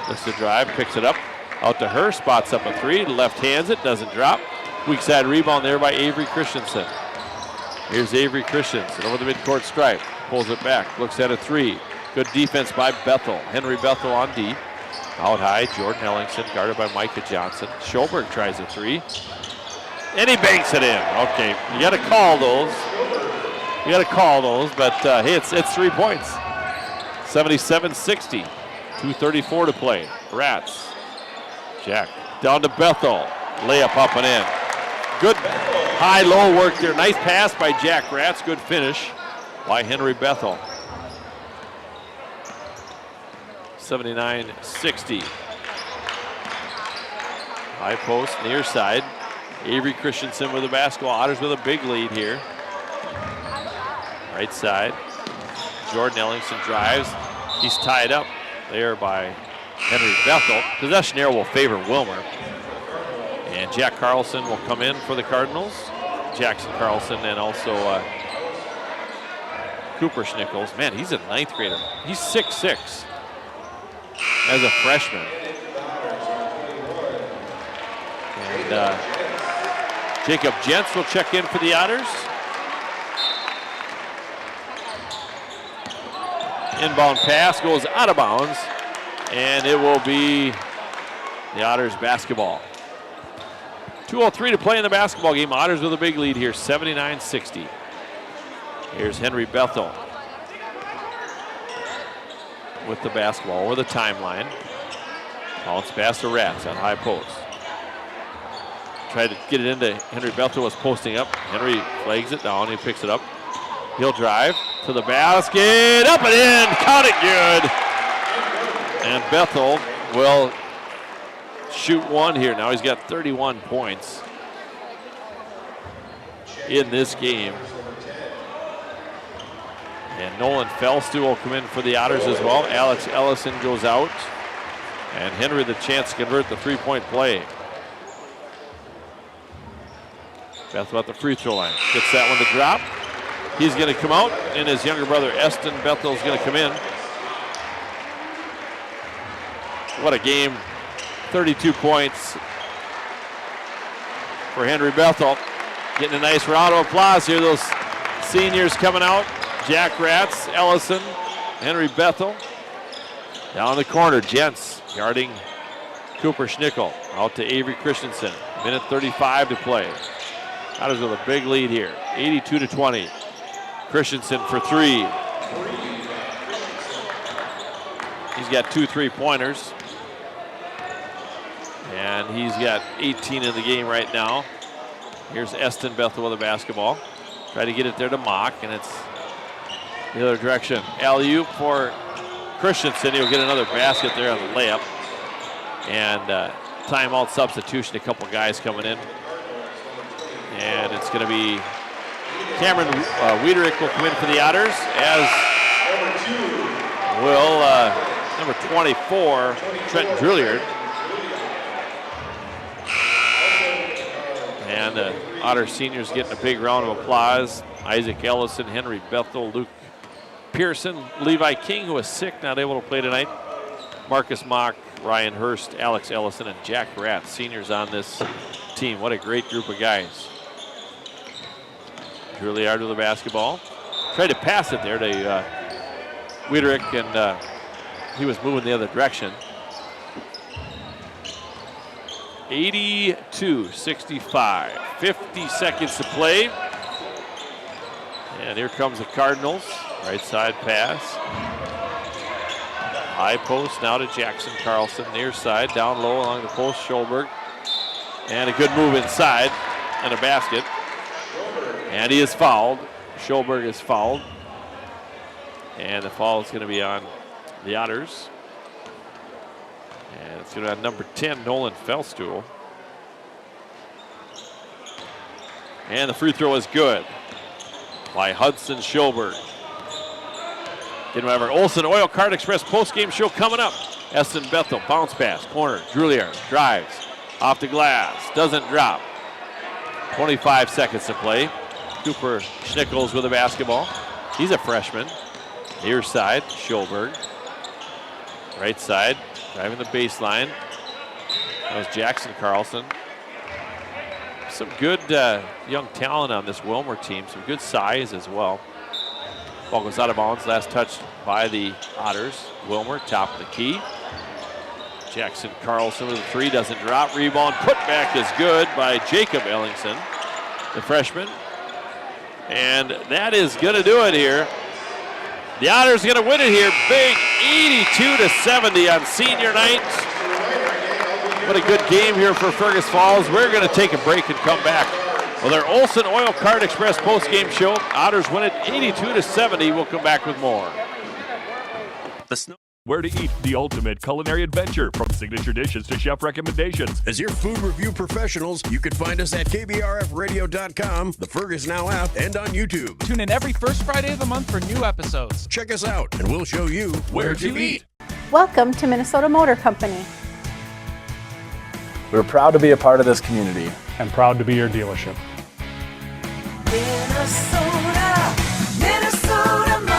looks to drive, picks it up, out to her, spots up a 3, left hands it, doesn't drop. Weak side rebound there by Avery Christensen. Here's Avery Christensen over the midcourt stripe, pulls it back, looks at a 3. Good defense by Bethel. Henry Bethel on D. Out high, Jordan Ellingson guarded by Micah Johnson. Schoberg tries a 3. And he banks it in. Okay, you got to call those. But hey, it's 3 points. 77-60. 2:34 to play. Rats. Jack down to Bethel. Layup up and in. Good high-low work there. Nice pass by Jack Rats. Good finish by Henry Bethel. 79-60. High post, near side. Avery Christensen with the basketball. Otters with a big lead here. Right side. Jordan Ellingson drives. He's tied up there by Henry Bethel. Possession here will favor Willmar. And Jack Carlson will come in for the Cardinals. Jackson Carlson and also Cooper Schnickels. Man, he's a 9th grader. He's 6'6". As a freshman. And Jacob Jentz will check in for the Otters. Inbound pass goes out of bounds, and it will be the Otters basketball. 2:03 to play in the basketball game. Otters with a big lead here, 79-60. Here's Henry Bethel with the basketball over the timeline. Bounce pass to Rats on high post. Tried to get it into Henry Bethel, was posting up. Henry flags it down, he picks it up. He'll drive to the basket, up and in, count it good. And Bethel will shoot one here. Now he's got 31 points in this game. And Nolan Felstu will come in for the Otters as well. Alex Ellison goes out. And Henry the chance to convert the 3-point play. Bethel at the free throw line. Gets that one to drop. He's going to come out, and his younger brother Eston Bethel is going to come in. What a game. 32 points for Henry Bethel. Getting a nice round of applause here. Those seniors coming out. Jack Rats, Ellison, Henry Bethel. Down the corner, Jentz guarding Cooper Schnickel. Out to Avery Christensen. Minute 35 to play. Otters with a big lead here, 82-20. Christensen for 3. He's got 2 3-pointers. And he's got 18 in the game right now. Here's Eston Bethel with the basketball. Try to get it there to Mock, and it's the other direction. Alley-oop for Christensen. He'll get another basket there on the layup. And timeout substitution, a couple guys coming in. And it's going to be Cameron Wiederick will come in for the Otters, as will number 24, Trenton Drilliard. And the Otter seniors getting a big round of applause. Isaac Ellison, Henry Bethel, Luke Pearson, Levi King, who was sick, not able to play tonight. Marcus Mock, Ryan Hurst, Alex Ellison, and Jack Rath, seniors on this team. What a great group of guys. Drilliard with the basketball. Tried to pass it there to Wiederick, and he was moving the other direction. 82-65. 50 seconds to play. And here comes the Cardinals. Right side pass. High post now to Jackson Carlson. Near side, down low along the post, Schulberg. And a good move inside and a basket. And he is fouled. Schulberg is fouled. And the foul is going to be on the Otters. And it's going to be on number 10, Nolan Felstuhl. And the free throw is good by Hudson Schulberg. Didn't have our Olson Oil Card Express postgame show coming up. Essen Bethel, bounce pass, corner, Juilliard drives, off the glass, doesn't drop. 25 seconds to play. Cooper Schnickels with the basketball. He's a freshman. Near side, Schulberg. Right side, driving the baseline. That was Jackson Carlson. Some good young talent on this Willmar team. Some good size as well. Ball goes out of bounds. Last touched by the Otters. Willmar, top of the key. Jackson Carlson with a three, doesn't drop. Rebound, put back is good by Jacob Ellingson, the freshman. And that is going to do it here. The Otters going to win it here. Big 82-70 on senior night. What a good game here for Fergus Falls. We're going to take a break and come back with our Olson Oil Card Express postgame show. Otters win it 82-70. We'll come back with more. Where to eat, the ultimate culinary adventure, from signature dishes to chef recommendations. As your food review professionals, you can find us at KBRFradio.com, the Fergus Now app, and on YouTube. Tune in every first Friday of the month for new episodes. Check us out, and we'll show you where to eat. Welcome to Minnesota Motor Company. We're proud to be a part of this community. And proud to be your dealership. Minnesota, Minnesota Motor.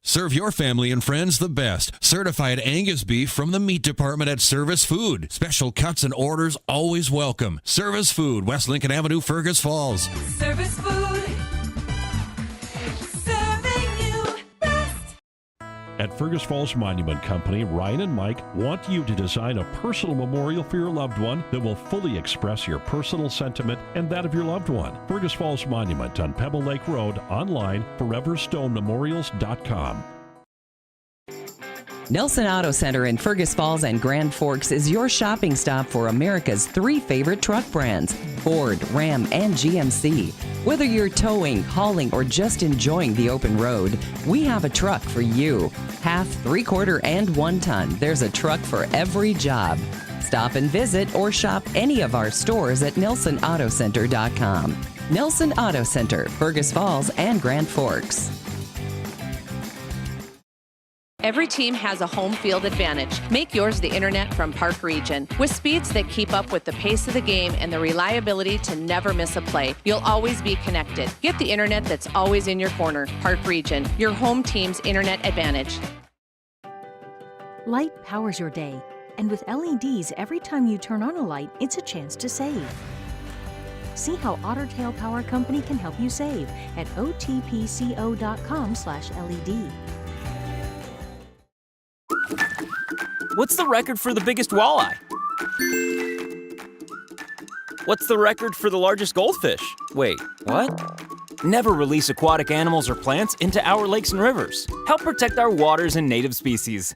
Serve your family and friends the best. Certified Angus beef from the meat department at Service Food. Special cuts and orders always welcome. Service Food, West Lincoln Avenue, Fergus Falls. Service Food. Serving you best. At Fergus Falls Monument Company, Ryan and Mike want you to design a personal memorial for your loved one that will fully express your personal sentiment and that of your loved one. Fergus Falls Monument on Pebble Lake Road, online, foreverstonememorials.com. Nelson Auto Center in Fergus Falls and Grand Forks is your shopping stop for America's 3 favorite truck brands, Ford, Ram, and GMC. Whether you're towing, hauling, or just enjoying the open road, we have a truck for you. Half, 3/4, and 1 ton, there's a truck for every job. Stop and visit or shop any of our stores at NelsonAutoCenter.com. Nelson Auto Center, Fergus Falls and Grand Forks. Every team has a home field advantage. Make yours the internet from Park Region. With speeds that keep up with the pace of the game and the reliability to never miss a play, you'll always be connected. Get the internet that's always in your corner. Park Region, your home team's internet advantage. Light powers your day, and with LEDs, every time you turn on a light, it's a chance to save. See how Otter Tail Power Company can help you save at otpco.com/LED. What's the record for the biggest walleye? What's the record for the largest goldfish? Wait, what? Never release aquatic animals or plants into our lakes and rivers. Help protect our waters and native species.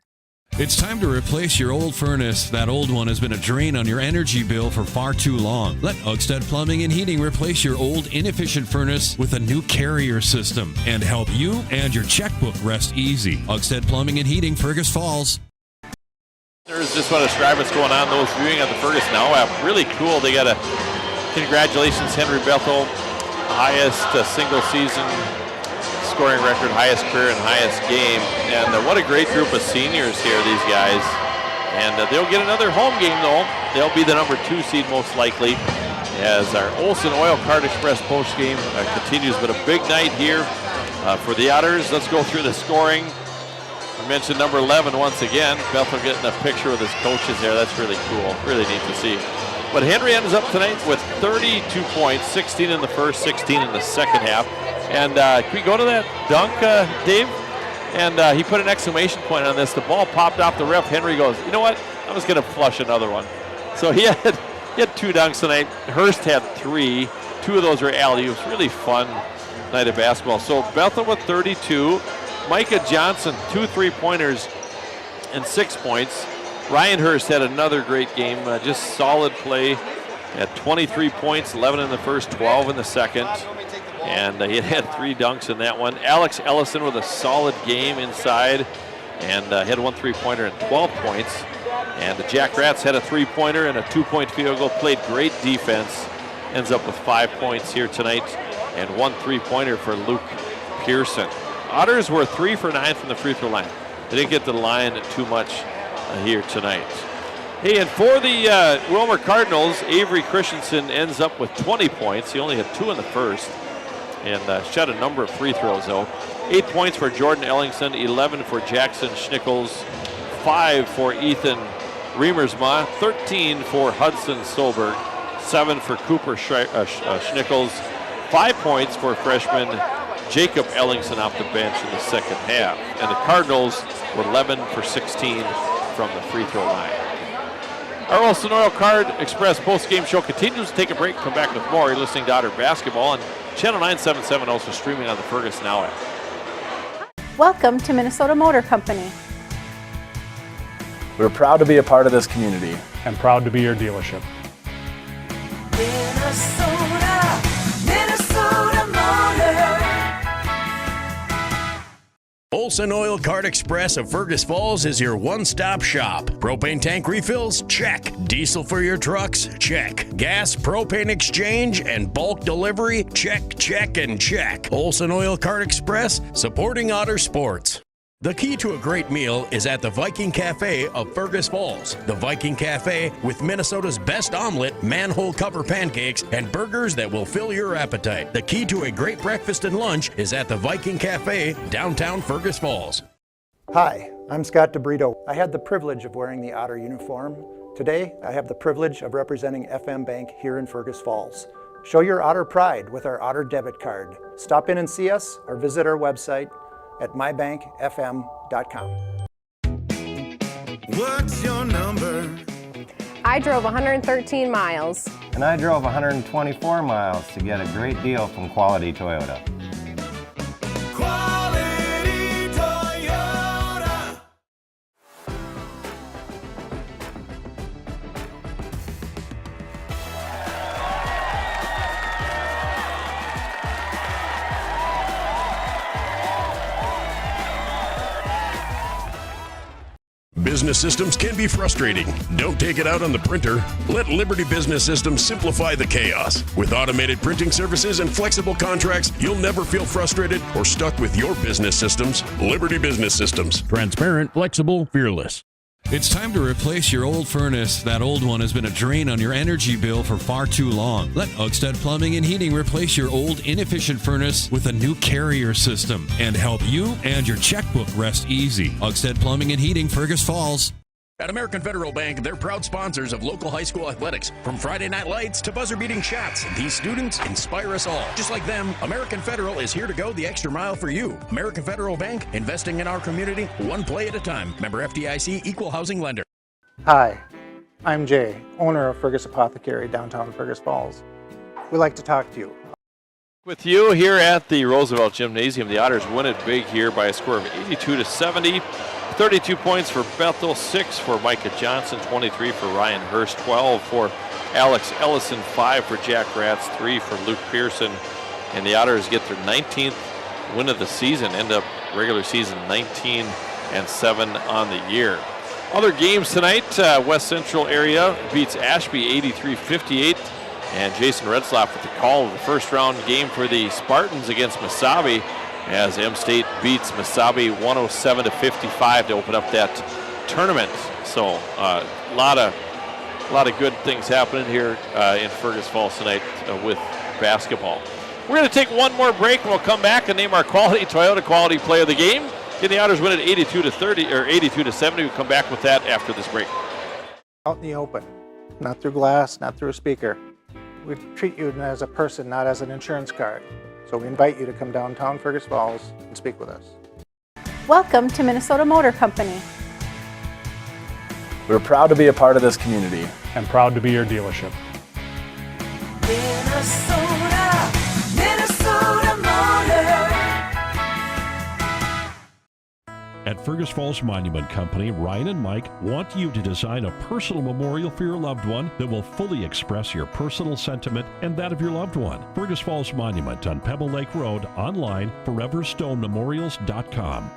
It's time to replace your old furnace. That old one has been a drain on your energy bill for far too long. Let Otters Plumbing and Heating replace your old inefficient furnace with a new carrier system and help you and your checkbook rest easy. Otters Plumbing and Heating, Fergus Falls. Just want to describe what's going on. Those viewing on the Fergus Now app, really cool. They got a congratulations, Henry Bethel, highest single season scoring record, highest career, and highest game. And what a great group of seniors here, these guys. And they'll get another home game, though. They'll be the number 2 seed most likely, as our Olson Oil Card Express post game continues. But a big night here for the Otters. Let's go through the scoring. mentioned number 11 once again. Bethel getting a picture with his coaches there. That's really cool. Really neat to see. But Henry ends up tonight with 32 points, 16 in the first, 16 in the second half. And can we go to that dunk, Dave? And he put an exclamation point on this. The ball popped off the ref. Henry goes, you know what? I'm just going to flush another one. So he had 2 dunks tonight. Hurst had 3. 2 of those were alley-oops. Really fun night of basketball. So Bethel with 32. Micah Johnson, 2 3-pointers and 6 points. Ryan Hurst had another great game. Just solid play. Had 23 points, 11 in the first, 12 in the second. And he had 3 dunks in that one. Alex Ellison with a solid game inside. And had 1 3-pointer and 12 points. And the Jack Rats had a 3-pointer and a 2-point field goal. Played great defense. Ends up with 5 points here tonight. And 1 3-pointer for Luke Pearson. Otters were 3 for 9 from the free throw line. They didn't get to the line too much here tonight. Hey, and for the Willmar Cardinals, Avery Christensen ends up with 20 points. He only had 2 in the first and shot a number of free throws, though. 8 points for Jordan Ellingson, 11 for Jackson Schnickels, 5 for Ethan Riemersma, 13 for Hudson Solberg, 7 for Cooper Schnickels, 5 points for freshman Jacob Ellingson off the bench in the second half. And the Cardinals were 11 for 16 from the free throw line. Our Wilson Oil Card Express post-game show continues. Take a break, come back with more. You're listening to Otter Basketball on Channel 977, also streaming on the Fergus Now app. Welcome to Minnesota Motor Company. We're proud to be a part of this community. And proud to be your dealership. Minnesota Motor. Olson Oil Card Express of Fergus Falls is your one-stop shop. Propane tank refills? Check. Diesel for your trucks? Check. Gas, propane exchange, and bulk delivery? Check, check, and check. Olson Oil Card Express, supporting Otter sports. The key to a great meal is at the Viking Cafe of Fergus Falls. The Viking Cafe with Minnesota's best omelet, manhole cover pancakes, and burgers that will fill your appetite. The key to a great breakfast and lunch is at the Viking Cafe, downtown Fergus Falls. Hi, I'm Scott DeBrito. I had the privilege of wearing the Otter uniform. Today, I have the privilege of representing FM Bank here in Fergus Falls. Show your Otter pride with our Otter debit card. Stop in and see us or visit our website at mybankfm.com. What's your number? I drove 113 miles. And I drove 124 miles to get a great deal from Quality Toyota. Quality Toyota. Business systems can be frustrating. Don't take it out on the printer. Let Liberty Business Systems simplify the chaos. With automated printing services and flexible contracts, you'll never feel frustrated or stuck with your business systems. Liberty Business Systems. Transparent, flexible, fearless. It's time to replace your old furnace. That old one has been a drain on your energy bill for far too long. Let Otters Plumbing and Heating replace your old inefficient furnace with a new carrier system and help you and your checkbook rest easy. Otters Plumbing and Heating, Fergus Falls. At American Federal Bank, they're proud sponsors of local high school athletics. From Friday night lights to buzzer-beating shots, these students inspire us all. Just like them, American Federal is here to go the extra mile for you. American Federal Bank, investing in our community, one play at a time. Member FDIC, equal housing lender. Hi, I'm Jay, owner of Fergus Apothecary, downtown Fergus Falls. We'd like to talk to you. With you here at the Roosevelt Gymnasium, the Otters win it big here by a score of 82-70. 32 points for Bethel, 6 for Micah Johnson, 23 for Ryan Hurst, 12 for Alex Ellison, 5 for Jack Ratz, 3 for Luke Pearson. And the Otters get their 19th win of the season, end up regular season 19-7 on the year. Other games tonight, West Central area beats Ashby 83-58. And Jason Redsloff with the call of the first round game for the Spartans against Mesabi, as M-State beats Mesabi 107-55 to open up that tournament. So a lot of good things happening here in Fergus Falls tonight with basketball. We're going to take one more break and we'll come back and name our Quality Toyota Quality Play of the Game. Again, the Otters win it 82-30 or 82-70. We'll come back with that after this break. Out in the open, not through glass, not through a speaker. We treat you as a person, not as an insurance card. So we invite you to come downtown Fergus Falls and speak with us. Welcome to Minnesota Motor Company. We're proud to be a part of this community. And proud to be your dealership. Minnesota Motor. At Fergus Falls Monument Company, Ryan and Mike want you to design a personal memorial for your loved one that will fully express your personal sentiment and that of your loved one. Fergus Falls Monument on Pebble Lake Road, online, foreverstonememorials.com.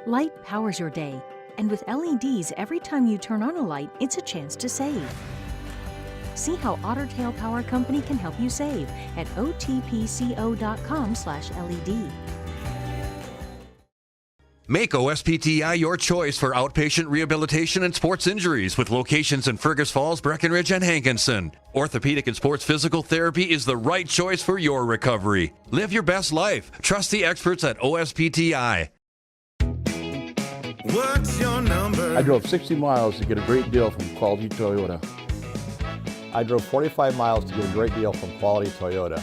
Light powers your day, and with LEDs, every time you turn on a light, it's a chance to save. See how Otter Tail Power Company can help you save at otpco.com/LED. Make OSPTI your choice for outpatient rehabilitation and sports injuries with locations in Fergus Falls, Breckenridge, and Hankinson. Orthopedic and sports physical therapy is the right choice for your recovery. Live your best life. Trust the experts at OSPTI. What's your number? I drove 60 miles to get a great deal from Quality Toyota. I drove 45 miles to get a great deal from Quality Toyota.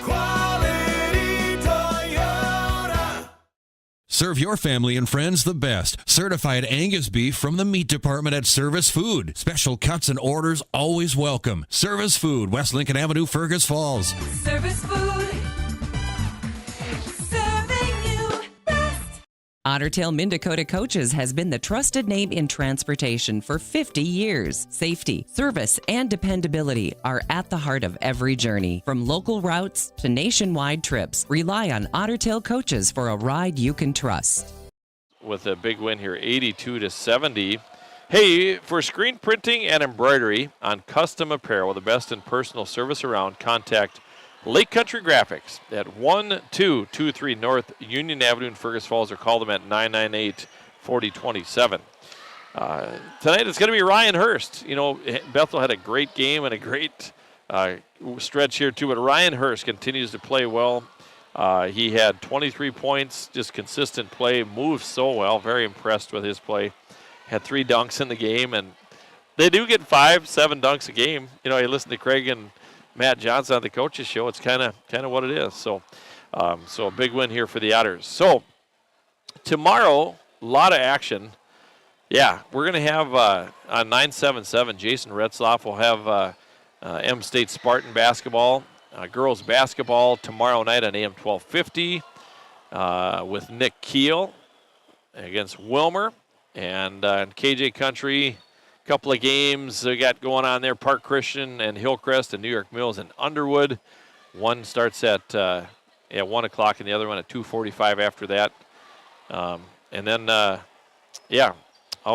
Quality Toyota. Serve your family and friends the best. Certified Angus beef from the meat department at Service Food. Special cuts and orders always welcome. Service Food, West Lincoln Avenue, Fergus Falls. Service Food. Otter Tail Minn-Dakota Coaches has been the trusted name in transportation for 50 years. Safety, service, and dependability are at the heart of every journey. From local routes to nationwide trips, rely on Otter Tail Coaches for a ride you can trust. With a big win here, 82-70. Hey, for screen printing and embroidery on custom apparel, the best in personal service around, contact Lake Country Graphics at 1223 North Union Avenue in Fergus Falls, or call them at 998-4027. Tonight it's going to be Ryan Hurst. You know, Bethel had a great game and a great stretch here too, but Ryan Hurst continues to play well. He had 23 points, just consistent play, moves so well. Very impressed with his play. Had 3 dunks in the game, and they do get 5-7 dunks a game. You know, you listen to Craig and Matt Johnson on the coaches show. It's kind of what it is. So, so a big win here for the Otters. So tomorrow, a lot of action. Yeah, we're going to have on 977, Jason Retzloff will have M State Spartan basketball, girls basketball tomorrow night on AM 1250 with Nick Keel against Willmar, and KJ Country. Couple of games we got going on there, Park Christian and Hillcrest and New York Mills and Underwood. One starts at 1 o'clock and the other one at 2:45 after that. And then, I'll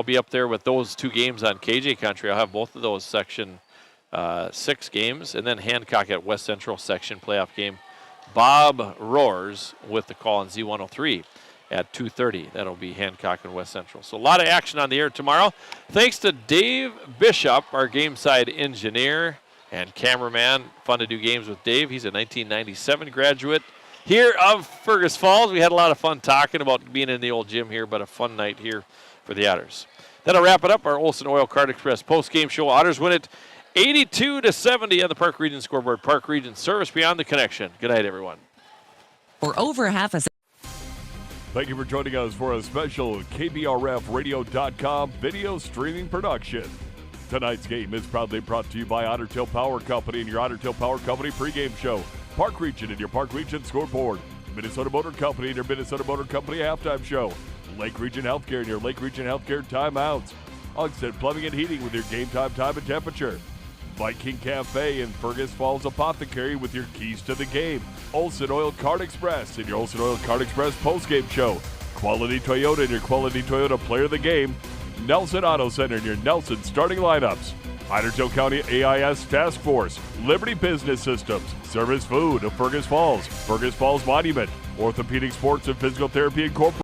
be up there with those 2 games on KJ Country. I'll have both of those Section 6 games, and then Hancock at West Central Section playoff game. Bob Roars with the call on Z103. At 2:30. That'll be Hancock and West Central. So a lot of action on the air tomorrow. Thanks to Dave Bishop, our game side engineer and cameraman. Fun to do games with Dave. He's a 1997 graduate here of Fergus Falls. We had a lot of fun talking about being in the old gym here, but a fun night here for the Otters. That'll wrap it up. Our Olson Oil Card Express post-game show. Otters win it 82-70 on the Park Region scoreboard. Park Region, service beyond the connection. Good night, everyone. For over half a Thank you for joining us for a special KBRFradio.com video streaming production. Tonight's game is proudly brought to you by Otter Tail Power Company and your Otter Tail Power Company pregame show. Park Region and your Park Region scoreboard. Minnesota Motor Company and your Minnesota Motor Company halftime show. Lake Region Healthcare and your Lake Region Healthcare timeouts. Oxted Plumbing and Heating with your game time and temperature. Viking Cafe and Fergus Falls Apothecary with your keys to the game. Olson Oil Card Express and your Olson Oil Card Express postgame show. Quality Toyota and your Quality Toyota player of the game. Nelson Auto Center and your Nelson starting lineups. Otter Tail County AIS Task Force. Liberty Business Systems. Service Food of Fergus Falls. Fergus Falls Monument. Orthopedic Sports and Physical Therapy Incorporated.